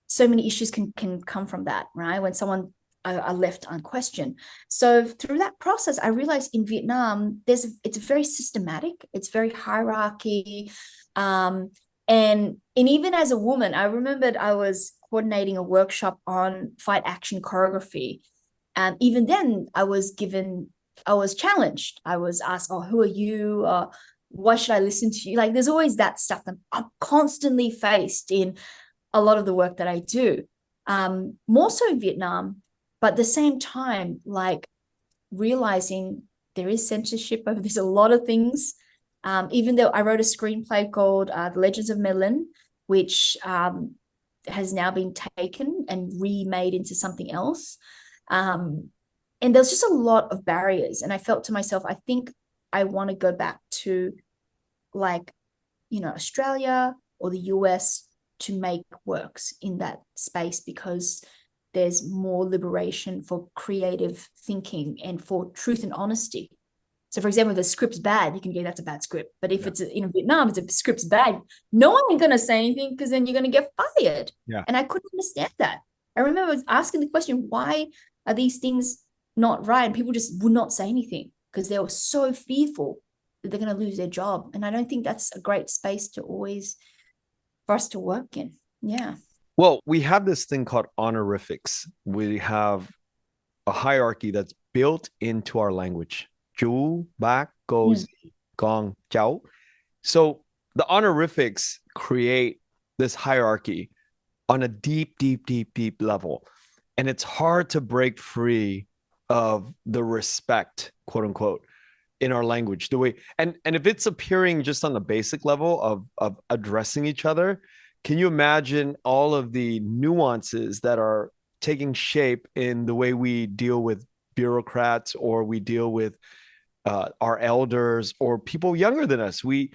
Speaker 1: so many issues can come from that, right? When someone are left unquestioned. So through that process, I realized in Vietnam, it's very systematic. It's very hierarchy. And even as a woman, I remembered I was coordinating a workshop on fight action choreography. And even then I was challenged. I was asked, oh, who are you? Why should I listen to you? Like there's always that stuff that I'm constantly faced in a lot of the work that I do. More so in Vietnam, but at the same time, like realizing there is censorship over there's a lot of things. Even though I wrote a screenplay called The Legends of Merlin, which has now been taken and remade into something else. And there's just a lot of barriers. And I felt to myself, I think I want to go back to like, you know, Australia or the US to make works in that space because there's more liberation for creative thinking and for truth and honesty. So, for example, if the script's bad, you can go, that's a bad script. But if it's in Vietnam, if the script's bad, no one is going to say anything because then you're going to get fired.
Speaker 2: Yeah.
Speaker 1: And I couldn't understand that. I remember I was asking the question, why are these things not right? And people just would not say anything because they were so fearful that they're going to lose their job. And I don't think that's a great space to always, for us to work in. Yeah.
Speaker 2: Well, we have this thing called honorifics. We have a hierarchy that's built into our language. Chú, bác, cô, dì, con, cháu. So the honorifics create this hierarchy on a deep, deep, deep, deep level. And it's hard to break free of the respect, quote unquote, in our language. The way and if it's appearing just on the basic level of addressing each other, can you imagine all of the nuances that are taking shape in the way we deal with bureaucrats or we deal with our elders or people younger than us? We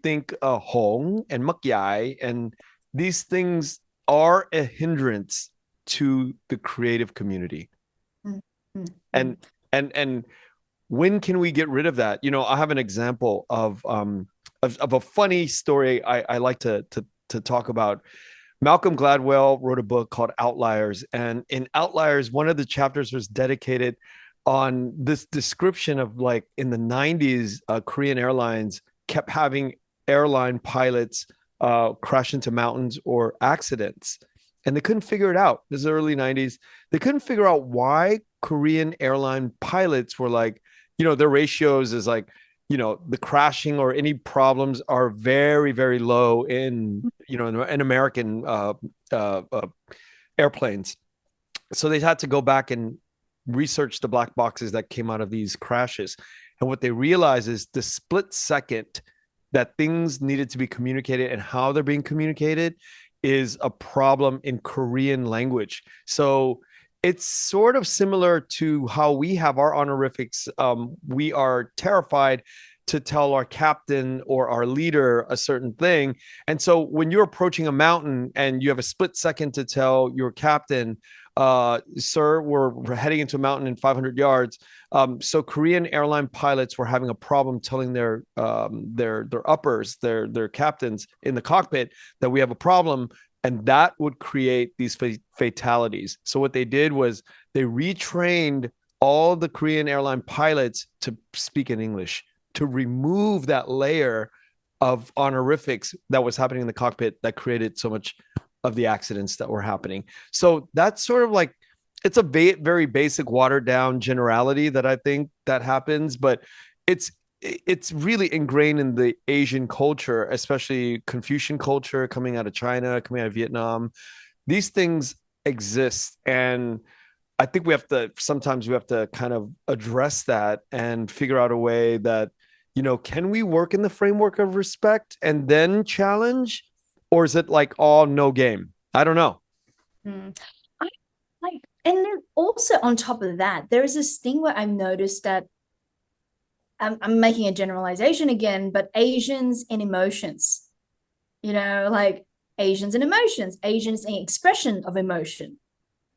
Speaker 2: think Hong and Mak Yai, and these things are a hindrance to the creative community. Mm-hmm. And when can we get rid of that? You know, I have an example of a funny story I like to talk about. Malcolm Gladwell wrote a book called Outliers, and in Outliers, one of the chapters was dedicated on this description of like in the 90s, Korean Airlines kept having airline pilots crash into mountains or accidents, and they couldn't figure it out. This is the early 90s. They couldn't figure out why Korean airline pilots were like, you know, their ratios is like, you know, the crashing or any problems are very, very low in, you know, in American airplanes. So they had to go back and research the black boxes that came out of these crashes. And what they realized is the split second that things needed to be communicated and how they're being communicated is a problem in Korean language. So it's sort of similar to how we have our honorifics. We are terrified to tell our captain or our leader a certain thing. And so when you're approaching a mountain and you have a split second to tell your captain, sir, we're heading into a mountain in 500 yards. So Korean airline pilots were having a problem telling their uppers, their captains in the cockpit that we have a problem. And that would create these fatalities. So what they did was they retrained all the Korean airline pilots to speak in English, to remove that layer of honorifics that was happening in the cockpit that created so much of the accidents that were happening. So that's sort of like, it's a very basic watered down generality that I think that happens, but it's really ingrained in the Asian culture, especially Confucian culture coming out of China, coming out of Vietnam. These things exist. And I think sometimes we have to kind of address that and figure out a way that, can we work in the framework of respect and then challenge? Or is it like all no game? I don't know.
Speaker 1: I like, and then also on top of that, there is this thing where I've noticed that I'm making a generalization again, but Asians and emotions, like Asians and emotions, Asians and expression of emotion.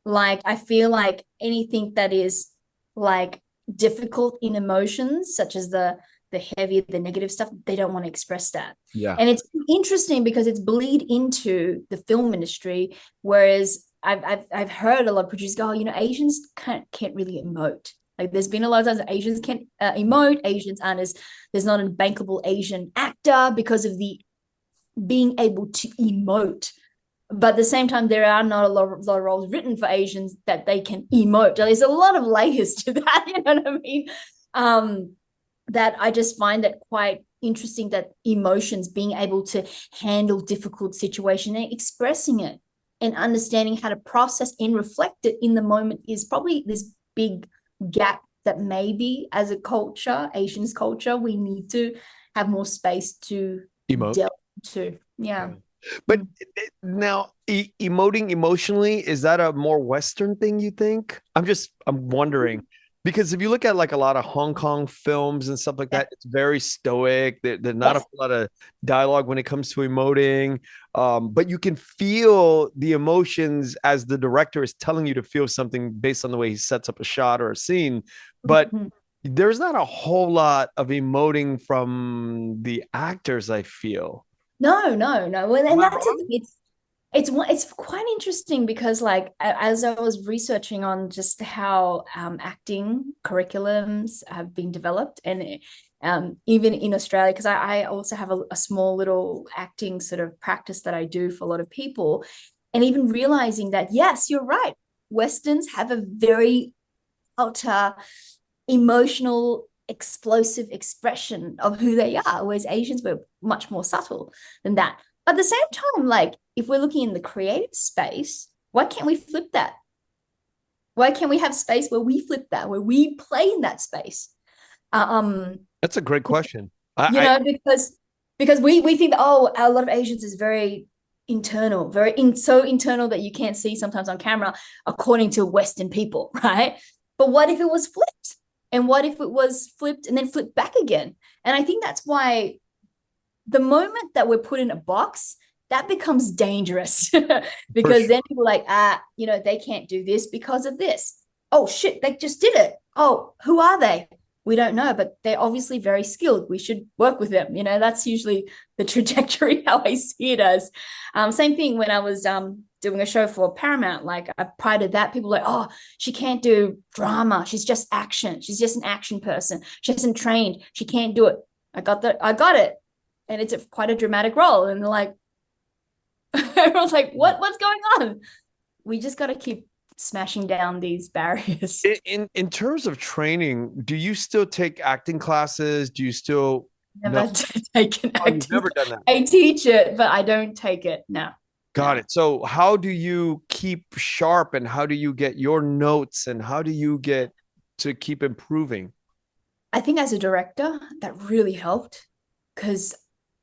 Speaker 1: Like, I feel like anything that is like difficult in emotions, such as the heavy, the negative stuff, they don't want to express that.
Speaker 2: Yeah.
Speaker 1: And it's interesting because it's bleed into the film industry, whereas I've heard a lot of producers go, Asians can't really emote. Like, there's been a lot of times that Asians can't emote. Asians aren't there's not a bankable Asian actor because of the being able to emote. But at the same time, there are not a lot of roles written for Asians that they can emote. There's a lot of layers to that, you know what I mean? That I just find it quite interesting, that emotions, being able to handle difficult situation and expressing it and understanding how to process and reflect it in the moment, is probably this big gap that maybe as a culture, Asians culture, we need to have more space to
Speaker 2: Emote.
Speaker 1: delve into. Yeah.
Speaker 2: But now, emoting emotionally, is that a more Western thing, you think? I'm wondering, because if you look at like a lot of Hong Kong films and stuff like that, it's very stoic. There's not a lot of dialogue when it comes to emoting, but you can feel the emotions as the director is telling you to feel something based on the way he sets up a shot or a scene. But there's not a whole lot of emoting from the actors, I feel.
Speaker 1: No. Well, and that's it's quite interesting because, like, as I was researching on just how acting curriculums have been developed, and even in Australia, because I also have a small little acting sort of practice that I do for a lot of people, and even realizing that, yes, you're right, Westerns have a very outer emotional explosive expression of who they are, whereas Asians were much more subtle than that. But at the same time, like, if we're looking in the creative space, why can't we flip that? Why can't we have space where we flip that, where we play in that space?
Speaker 2: That's a great question.
Speaker 1: Because we think that, a lot of Asians is very internal, so internal that you can't see sometimes on camera, according to Western people, right? But what if it was flipped? And what if it was flipped and then flipped back again? And I think that's why the moment that we're put in a box, that becomes dangerous because then people are like, they can't do this because of this. Oh, shit, they just did it. Oh, who are they? We don't know, but they're obviously very skilled. We should work with them. That's usually the trajectory, how I see it as. Same thing when I was doing a show for Paramount. Like, prior to that, people were like, oh, she can't do drama. She's just action. She's just an action person. She hasn't trained. She can't do it. I got it. And it's quite a dramatic role. And they're like, everyone's like, what's going on? We just got to keep smashing down these barriers.
Speaker 2: In terms of training, do you still take acting classes? Do you still
Speaker 1: never taken acting?
Speaker 2: You've never done that.
Speaker 1: I teach it, but I don't take it. No.
Speaker 2: Got it. So how do you keep sharp, and how do you get your notes, and how do you get to keep improving?
Speaker 1: I think as a director, that really helped, because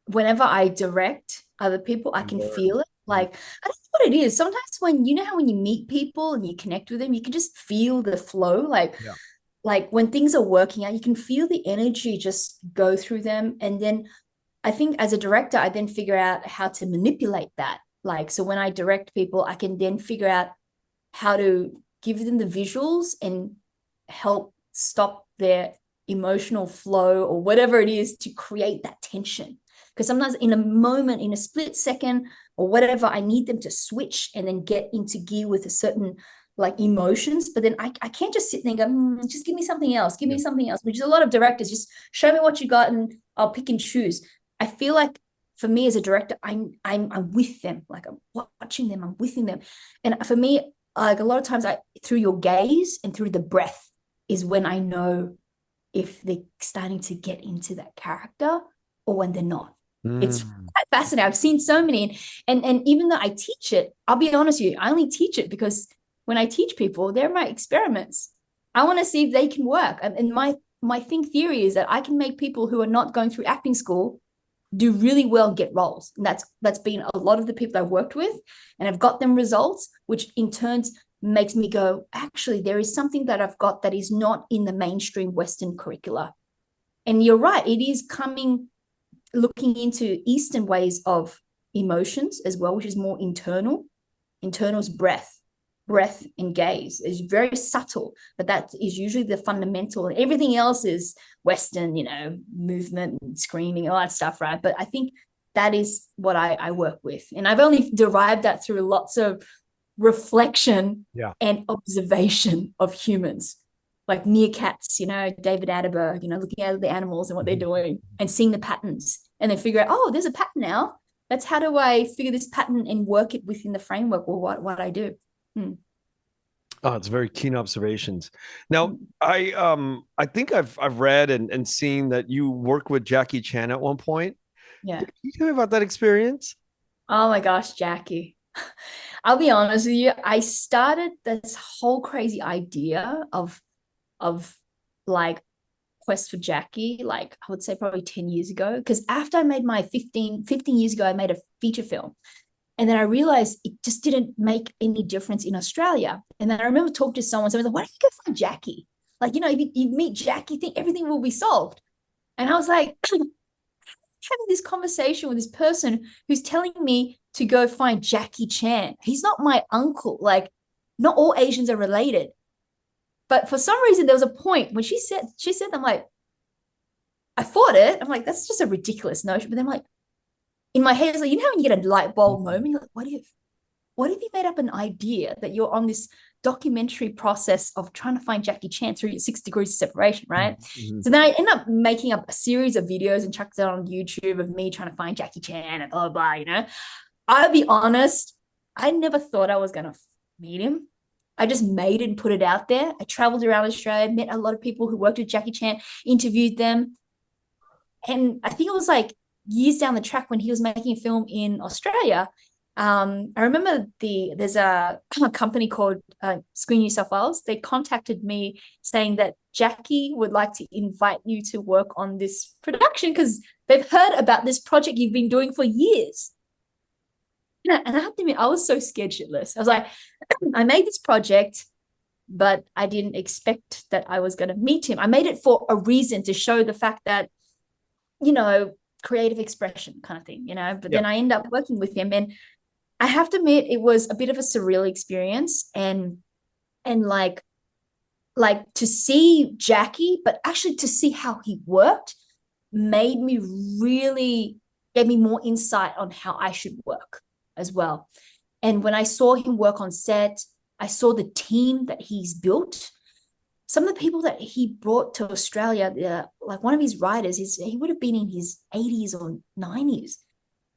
Speaker 1: whenever I direct other people, I can feel it. Like, I don't know what it is. Sometimes when you meet people and you connect with them, you can just feel the flow. Like when things are working out, you can feel the energy just go through them. And then I think as a director, I then figure out how to manipulate that. Like, so when I direct people, I can then figure out how to give them the visuals and help stop their emotional flow or whatever it is to create that tension. Because sometimes in a moment, in a split second or whatever, I need them to switch and then get into gear with a certain like emotions, but then I can't just sit there and go, just give me something else, give
Speaker 2: Yeah.
Speaker 1: me something else, which is a lot of directors, just show me what you got and I'll pick and choose. I feel like for me as a director, I'm with them, like I'm watching them, I'm with them. And for me, like a lot of times through your gaze and through the breath is when I know if they're starting to get into that character or when they're not. It's quite fascinating. I've seen so many, and even though I teach it, I'll be honest with you, I only teach it because when I teach people, they're my experiments. I want to see if they can work. And my theory is that I can make people who are not going through acting school do really well and get roles. And that's been a lot of the people I've worked with, and I've got them results, which in turn makes me go, actually, there is something that I've got that is not in the mainstream Western curricula. And you're right, it is looking into Eastern ways of emotions as well, which is more internal. Internal's breath and gaze is very subtle, but that is usually the fundamental. And everything else is Western, movement and screaming, all that stuff, right? But I think that is what I work with. And I've only derived that through lots of reflection and observation of humans, like meerkats, David Attenborough, looking at the animals and what they're doing and seeing the patterns and then figure out, oh, there's a pattern now. That's how do I figure this pattern and work it within the framework or what I do.
Speaker 2: Oh, it's very keen observations. Now, I think I've read and seen that you worked with Jackie Chan at one point.
Speaker 1: Yeah.
Speaker 2: Can you tell me about that experience?
Speaker 1: Oh my gosh, Jackie. I'll be honest with you. I started this whole crazy idea of like quest for Jackie, like I would say probably 10 years ago. Because after I made my 15 years ago, I made a feature film. And then I realized it just didn't make any difference in Australia. And then I remember talking to someone like, why don't you go find Jackie? Like, if you meet Jackie, think everything will be solved. And I was like, having this conversation with this person who's telling me to go find Jackie Chan. He's not my uncle. Like, not all Asians are related. But for some reason, there was a point when she said, I'm like, I thought it. I'm like, that's just a ridiculous notion. But then I'm like, in my head, it's like, how when you get a light bulb moment, you're like, what if you made up an idea that you're on this documentary process of trying to find Jackie Chan through your 6 degrees of separation, right? Mm-hmm. So then I end up making up a series of videos and chucked it on YouTube of me trying to find Jackie Chan and blah, blah, blah, I'll be honest, I never thought I was going to meet him. I just made it and put it out there. I traveled around Australia, met a lot of people who worked with Jackie Chan, interviewed them. And I think it was like years down the track when he was making a film in Australia. I remember there's a company called Screen New South Wales. They contacted me saying that Jackie would like to invite you to work on this production because they've heard about this project you've been doing for years. And I have to admit, I was so scared shitless. I was like, I made this project, but I didn't expect that I was going to meet him. I made it for a reason to show the fact that, creative expression kind of thing, but then I end up working with him. And I have to admit, it was a bit of a surreal experience. And like to see Jackie, but actually to see how he worked gave me more insight on how I should work as well. And when I saw him work on set, I saw the team that he's built. Some of the people that he brought to Australia, like one of his writers, he would have been in his 80s or 90s.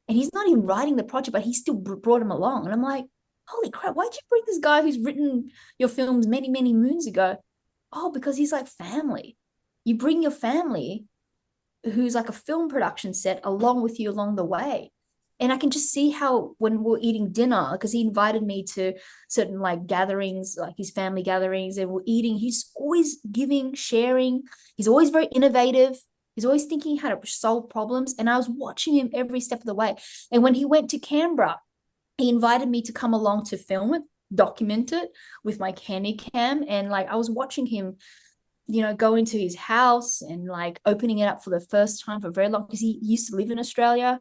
Speaker 1: And he's not even writing the project, but he still brought him along. And I'm like, holy crap, why'd you bring this guy who's written your films many, many moons ago? Oh, because he's like family. You bring your family who's like a film production set along with you along the way. And I can just see how when we're eating dinner, because he invited me to certain like gatherings, like his family gatherings, and we're eating, he's always giving, sharing. He's always very innovative. He's always thinking how to solve problems. And I was watching him every step of the way. And when he went to Canberra, he invited me to come along to film it, document it with my Candy Cam. And like I was watching him, go into his house and like opening it up for the first time for very long, because he used to live in Australia.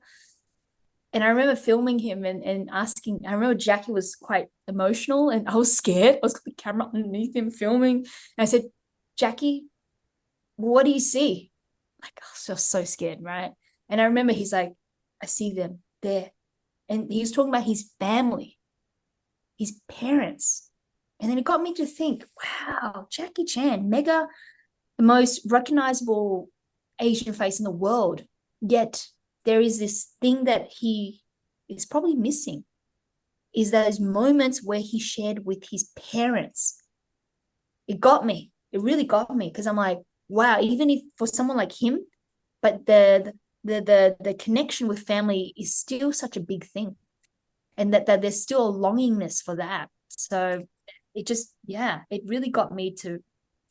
Speaker 1: And I remember filming him and asking, I remember Jackie was quite emotional and I was scared. I was got the camera underneath him filming. And I said, Jackie, what do you see? Like, I was so scared, right? And I remember he's like, I see them there. And he was talking about his family, his parents. And then it got me to think, wow, Jackie Chan, mega, the most recognizable Asian face in the world. Yet there is this thing that he is probably missing, is those moments where he shared with his parents. It got me. It really got me, because I'm like, wow, even if for someone like him, but the connection with family is still such a big thing, and that there's still a longingness for that. So it just, yeah, it really got me to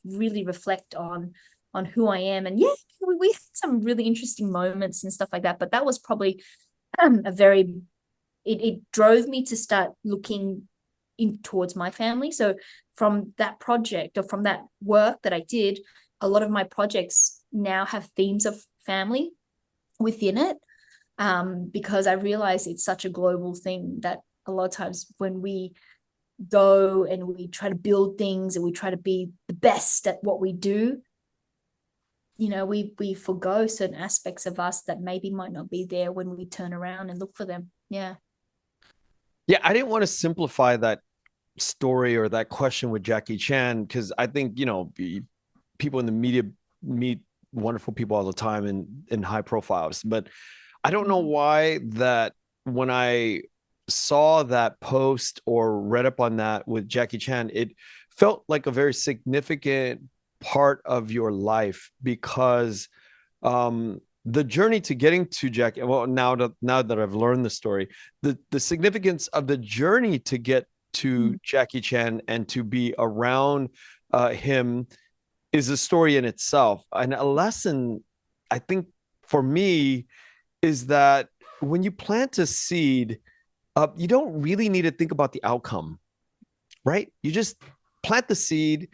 Speaker 1: really reflect on who I am. And yeah, we had some really interesting moments and stuff like that, but that was probably a very, it drove me to start looking in towards my family. So from that project, or from that work that I did, a lot of my projects now have themes of family within it, because I realize it's such a global thing that a lot of times when we go and we try to build things and we try to be the best at what we do, you know, we forgo certain aspects of us that maybe might not be there when we turn around and look for them. Yeah.
Speaker 3: Yeah, I didn't want to simplify that story or that question with Jackie Chan, because I think, you know, people in the media meet wonderful people all the time in high profiles, but I don't know why that when I saw that post or read up on that with Jackie Chan, it felt like a very significant part of your life, because the journey to getting to Jackie, well, now that I've learned the story, the significance of the journey to get to Jackie Chan and to be around him is a story in itself. And a lesson, I think, for me, is that when you plant a seed, you don't really need to think about the outcome, right? You just plant the seed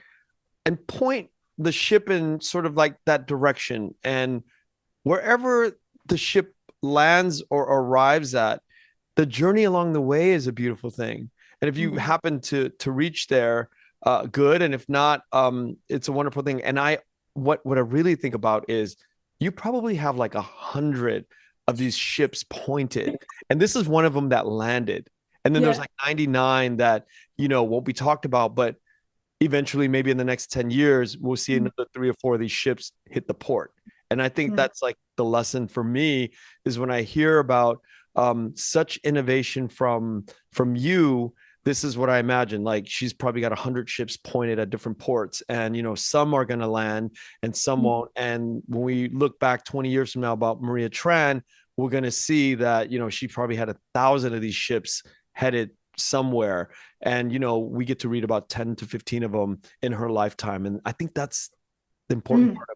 Speaker 3: and point the ship in sort of like that direction. And wherever the ship lands or arrives at, the journey along the way is a beautiful thing. And if you happen to reach there, good. And if not, it's a wonderful thing. And what I really think about is you probably have like 100 of these ships pointed, and this is one of them that landed. And then there's like 99 that, you know, won't be talked about, but eventually maybe in the next 10 years, we'll see another 3 or 4 of these ships hit the port. And I think that's like the lesson for me, is when I hear about such innovation from you, this is what I imagine. Like, she's probably got 100 ships pointed at different ports, and, you know, some are going to land and some won't. And when we look back 20 years from now about Maria Tran, we're going to see that, you know, she probably had 1,000 of these ships headed somewhere. And, you know, we get to read about 10 to 15 of them in her lifetime. And I think that's the important part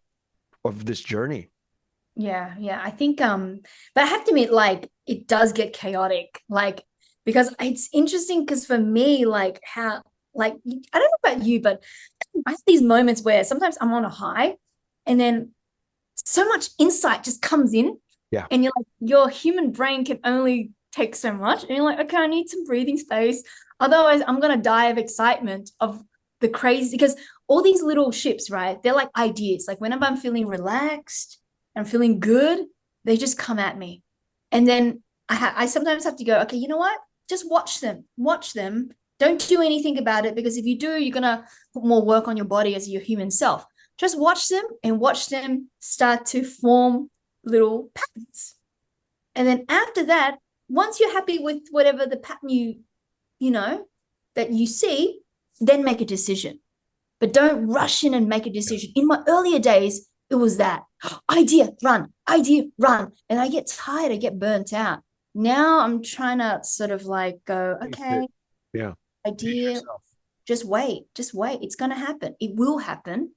Speaker 3: of this journey.
Speaker 1: Yeah. I think, but I have to admit, like, it does get chaotic, like, because it's interesting, because for me, like, how, like, I don't know about you, but I have these moments where sometimes I'm on a high, and then so much insight just comes in.
Speaker 3: Yeah.
Speaker 1: And you're like, your human brain can only take so much. And you're like, okay, I need some breathing space. Otherwise, I'm going to die of excitement of the crazy, because all these little ships, right? They're like ideas. Like, whenever I'm feeling relaxed, I'm feeling good, they just come at me. And then I sometimes have to go, okay, you know what? Just watch them. Don't do anything about it, because if you do, you're going to put more work on your body as your human self. Just watch them, and watch them start to form little patterns. And then after that, once you're happy with whatever the pattern you know, that you see, then make a decision. But don't rush in and make a decision. In my earlier days, it was that idea, run. And I get tired, I get burnt out. Now I'm trying to sort of like go, okay, idea, just wait. It's going to happen. It will happen,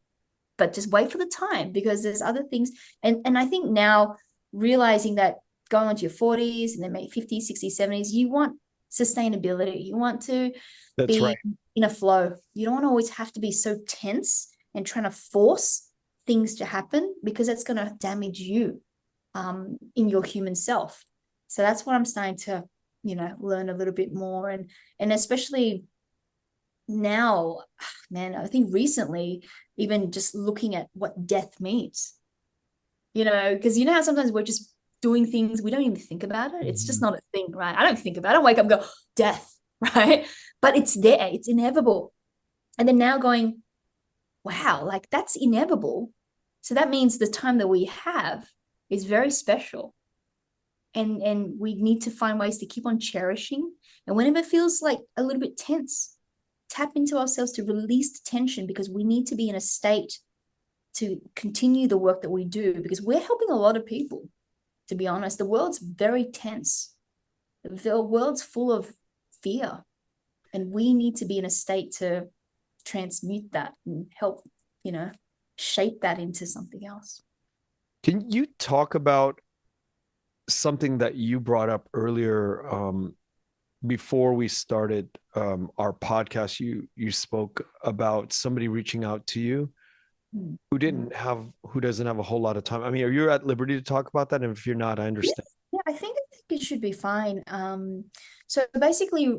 Speaker 1: but just wait for the time, because there's other things. And I think now, realizing that going on to your 40s and then maybe 50s, 60s, 70s, you want sustainability. You want to be in a flow. You don't want to always have to be so tense and trying to force things to happen, because that's going to damage you in your human self. So that's what I'm starting to, you know, learn a little bit more. And especially now, man, I think recently, even just looking at what death means, you know, because you know how sometimes we're just doing things, we don't even think about it. It's just not a thing, right? I don't think about it. I wake up and go, death, right? But it's there. It's inevitable. And then now going, wow, like that's inevitable. So that means the time that we have is very special. And we need to find ways to keep on cherishing. And whenever it feels like a little bit tense, tap into ourselves to release the tension, because we need to be in a state to continue the work that we do, because we're helping a lot of people. To be honest, the world's very tense. The world's full of fear, and we need to be in a state to transmute that and help, shape that into something else.
Speaker 3: Can you talk about something that you brought up earlier, before we started our podcast? You spoke about somebody reaching out to you who doesn't have a whole lot of time. I mean, are you at liberty to talk about that? And if you're not, I understand.
Speaker 1: Yeah, I think it should be fine. So basically,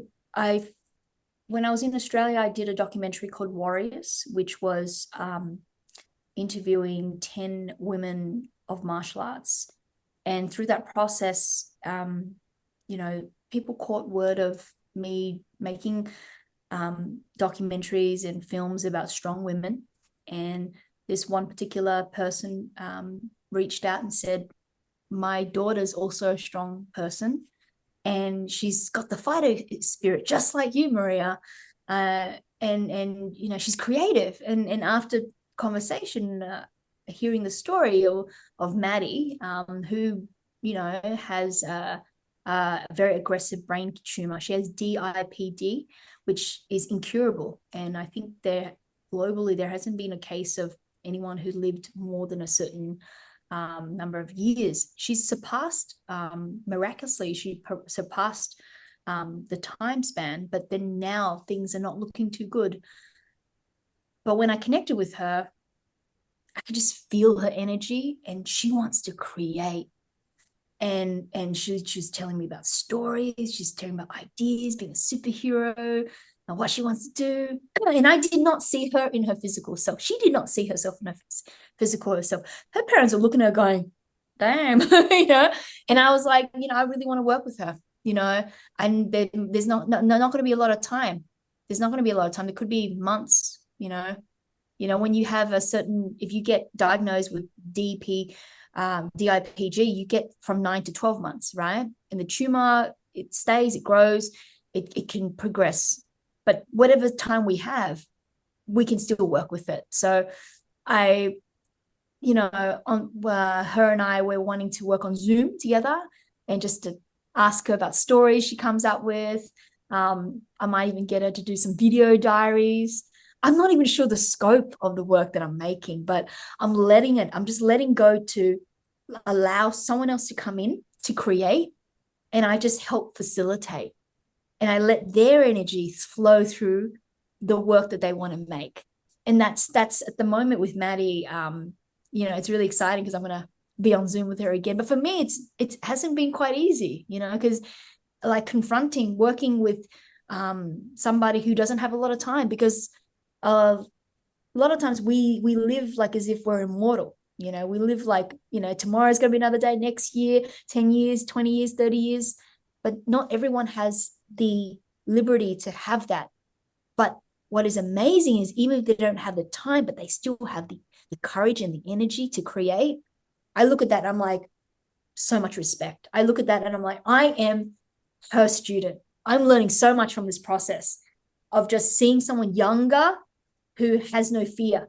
Speaker 1: when I was in Australia, I did a documentary called Warriors, which was interviewing 10 women of martial arts. And through that process, people caught word of me making documentaries and films about strong women. And this one particular person reached out and said, my daughter's also a strong person, and she's got the fighter spirit just like you, Maria. And she's creative. And after conversation, hearing the story of Maddie, who has a very aggressive brain tumor. She has DIPD, which is incurable. And I think globally there hasn't been a case of anyone who lived more than a certain number of years. She's surpassed, miraculously, she surpassed the time span, but then now things are not looking too good. But when I connected with her, I could just feel her energy, and she wants to create. And she was telling me about stories. She's telling me about ideas, being a superhero, and what she wants to do. And I did not see her in her physical self. She did not see herself in her physical self. Her parents were looking at her going, damn, And I was like, I really want to work with her, and there's not going to be a lot of time. There's not going to be a lot of time. There could be months, when you have if you get diagnosed with DIPG, you get from 9 to 12 months, right? And the tumor, it stays, it grows, it can progress. But whatever time we have, we can still work with it. So her and I were wanting to work on Zoom together, and just to ask her about stories she comes up with. I might even get her to do some video diaries. I'm not even sure the scope of the work that I'm making, but I'm just letting go to allow someone else to come in to create, and I just help facilitate, and I let their energy flow through the work that they want to make. And that's at the moment with Maddie. It's really exciting because I'm going to be on Zoom with her again. But for me, it hasn't been quite easy, because like working with somebody who doesn't have a lot of time, because a lot of times we live like as if we're immortal. We live like, tomorrow's going to be another day, next year, 10 years, 20 years, 30 years. But not everyone has the liberty to have that. But what is amazing is, even if they don't have the time, but they still have the courage and the energy to create. I look at that and I'm like, so much respect. I look at that and I'm like, I am her student. I'm learning so much from this process of just seeing someone younger who has no fear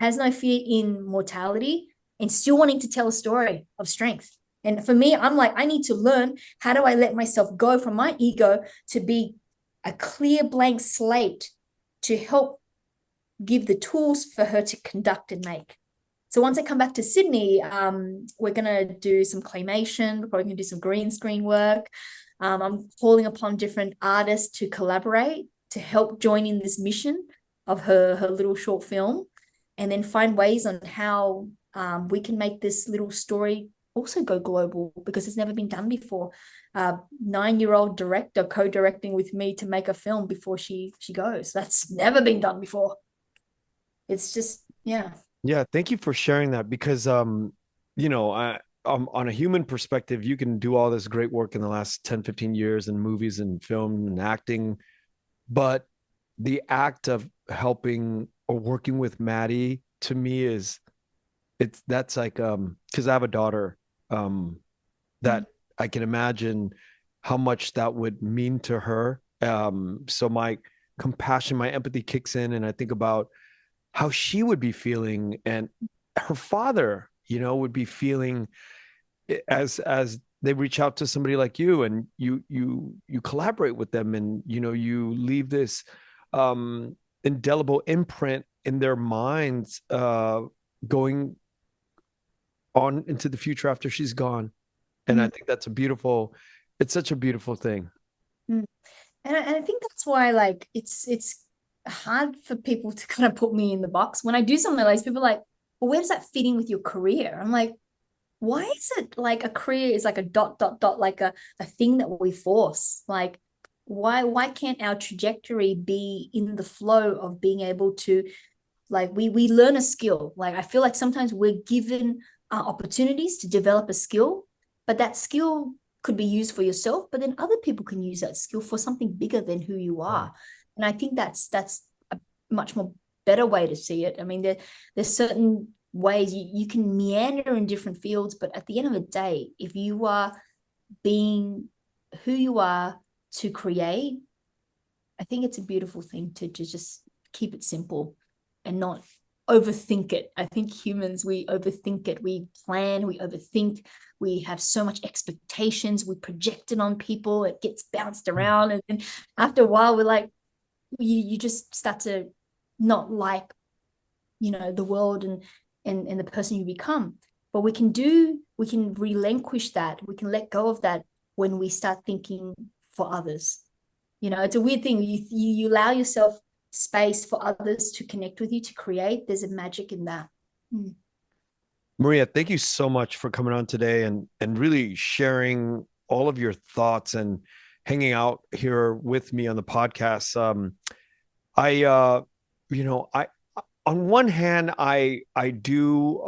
Speaker 1: in mortality, and still wanting to tell a story of strength. And for me, I'm like, I need to learn, how do I let myself go from my ego to be a clear blank slate to help give the tools for her to conduct and make. So once I come back to Sydney, we're going to do some claymation. We're probably going to do some green screen work. I'm calling upon different artists to collaborate, to help join in this mission of her little short film, and then find ways on how we can make this little story also go global, because it's never been done before. 9-year-old director co-directing with me to make a film before she goes. That's never been done before. It's just, yeah.
Speaker 3: Yeah, thank you for sharing that, because on a human perspective, you can do all this great work in the last 10, 15 years in movies and film and acting, but the act of helping or working with Maddie, to me, that's like, because I have a daughter, that I can imagine how much that would mean to her. So my compassion, my empathy kicks in, and I think about how she would be feeling, and her father, would be feeling as they reach out to somebody like you, and you collaborate with them, and you leave this indelible imprint in their minds, going on into the future after she's gone. And I think it's such a beautiful thing.
Speaker 1: And I think that's why, like, it's hard for people to kind of put me in the box. When I do something like this, people are like, well, where does that fit in with your career? I'm like, why is it like a career is like a ... like a thing that we force? Like, why can't our trajectory be in the flow of being able to, like, we learn a skill. Like, I feel like sometimes we're given opportunities to develop a skill, but that skill could be used for yourself, but then other people can use that skill for something bigger than who you are. And I think that's a much more better way to see it. I mean, there's certain ways you can meander in different fields, but at the end of the day, if you are being who you are to create, I think it's a beautiful thing to just keep it simple and not overthink it. I think humans, we overthink it. We plan, we overthink, we have so much expectations, we project it on people, it gets bounced around, and then after a while we're like, you just start to not like, the world and the person you become. But we can relinquish that, we can let go of that when we start thinking for others. It's a weird thing. You allow yourself space for others to connect with you, to create. There's a magic in that.
Speaker 3: Maria, thank you so much for coming on today and really sharing all of your thoughts and hanging out here with me on the podcast. I on one hand, I do,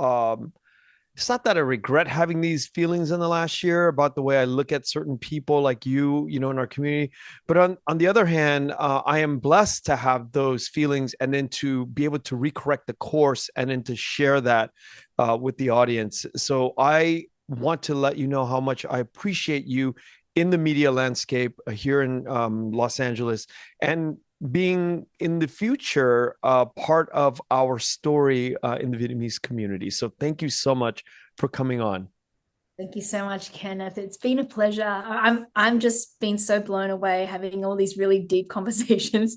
Speaker 3: it's not that I regret having these feelings in the last year about the way I look at certain people like you, in our community. But on the other hand, I am blessed to have those feelings, and then to be able to recorrect the course and then to share that with the audience. So I want to let you know how much I appreciate you in the media landscape here in Los Angeles, and being in the future part of our story in the Vietnamese community. So thank you so much for coming on.
Speaker 1: Thank you so much, Kenneth. It's been a pleasure. I'm just been so blown away having all these really deep conversations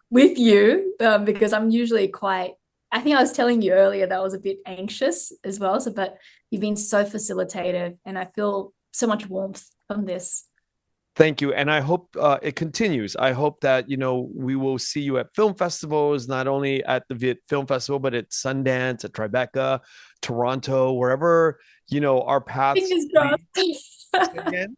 Speaker 1: with you, because I'm usually I think I was telling you earlier that I was a bit anxious as well. But you've been so facilitative, and I feel so much warmth from this.
Speaker 3: Thank you. And I hope it continues. I hope that, we will see you at film festivals, not only at the Viet Film Festival, but at Sundance, at Tribeca, Toronto, wherever, our paths.
Speaker 1: Fingers crossed.
Speaker 3: Again?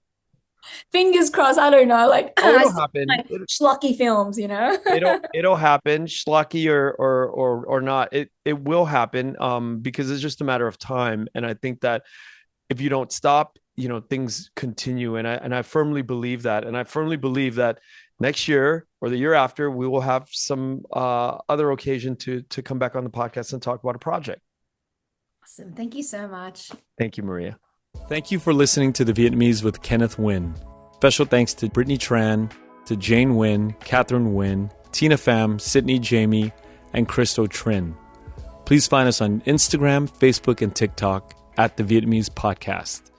Speaker 1: Fingers crossed. I don't know. Like,
Speaker 3: it'll happen.
Speaker 1: Like schlocky films,
Speaker 3: it'll happen, schlocky or not. It will happen, because it's just a matter of time. And I think that if you don't stop, things continue. And I firmly believe that. And I firmly believe that next year or the year after, we will have some other occasion to come back on the podcast and talk about a project.
Speaker 1: Awesome. Thank you so much.
Speaker 3: Thank you, Maria.
Speaker 2: Thank you for listening to The Vietnamese with Kenneth Nguyen. Special thanks to Brittany Tran, to Jane Nguyen, Catherine Nguyen, Tina Pham, Sydney Jamie, and Crystal Trin. Please find us on Instagram, Facebook, and TikTok at The Vietnamese Podcast.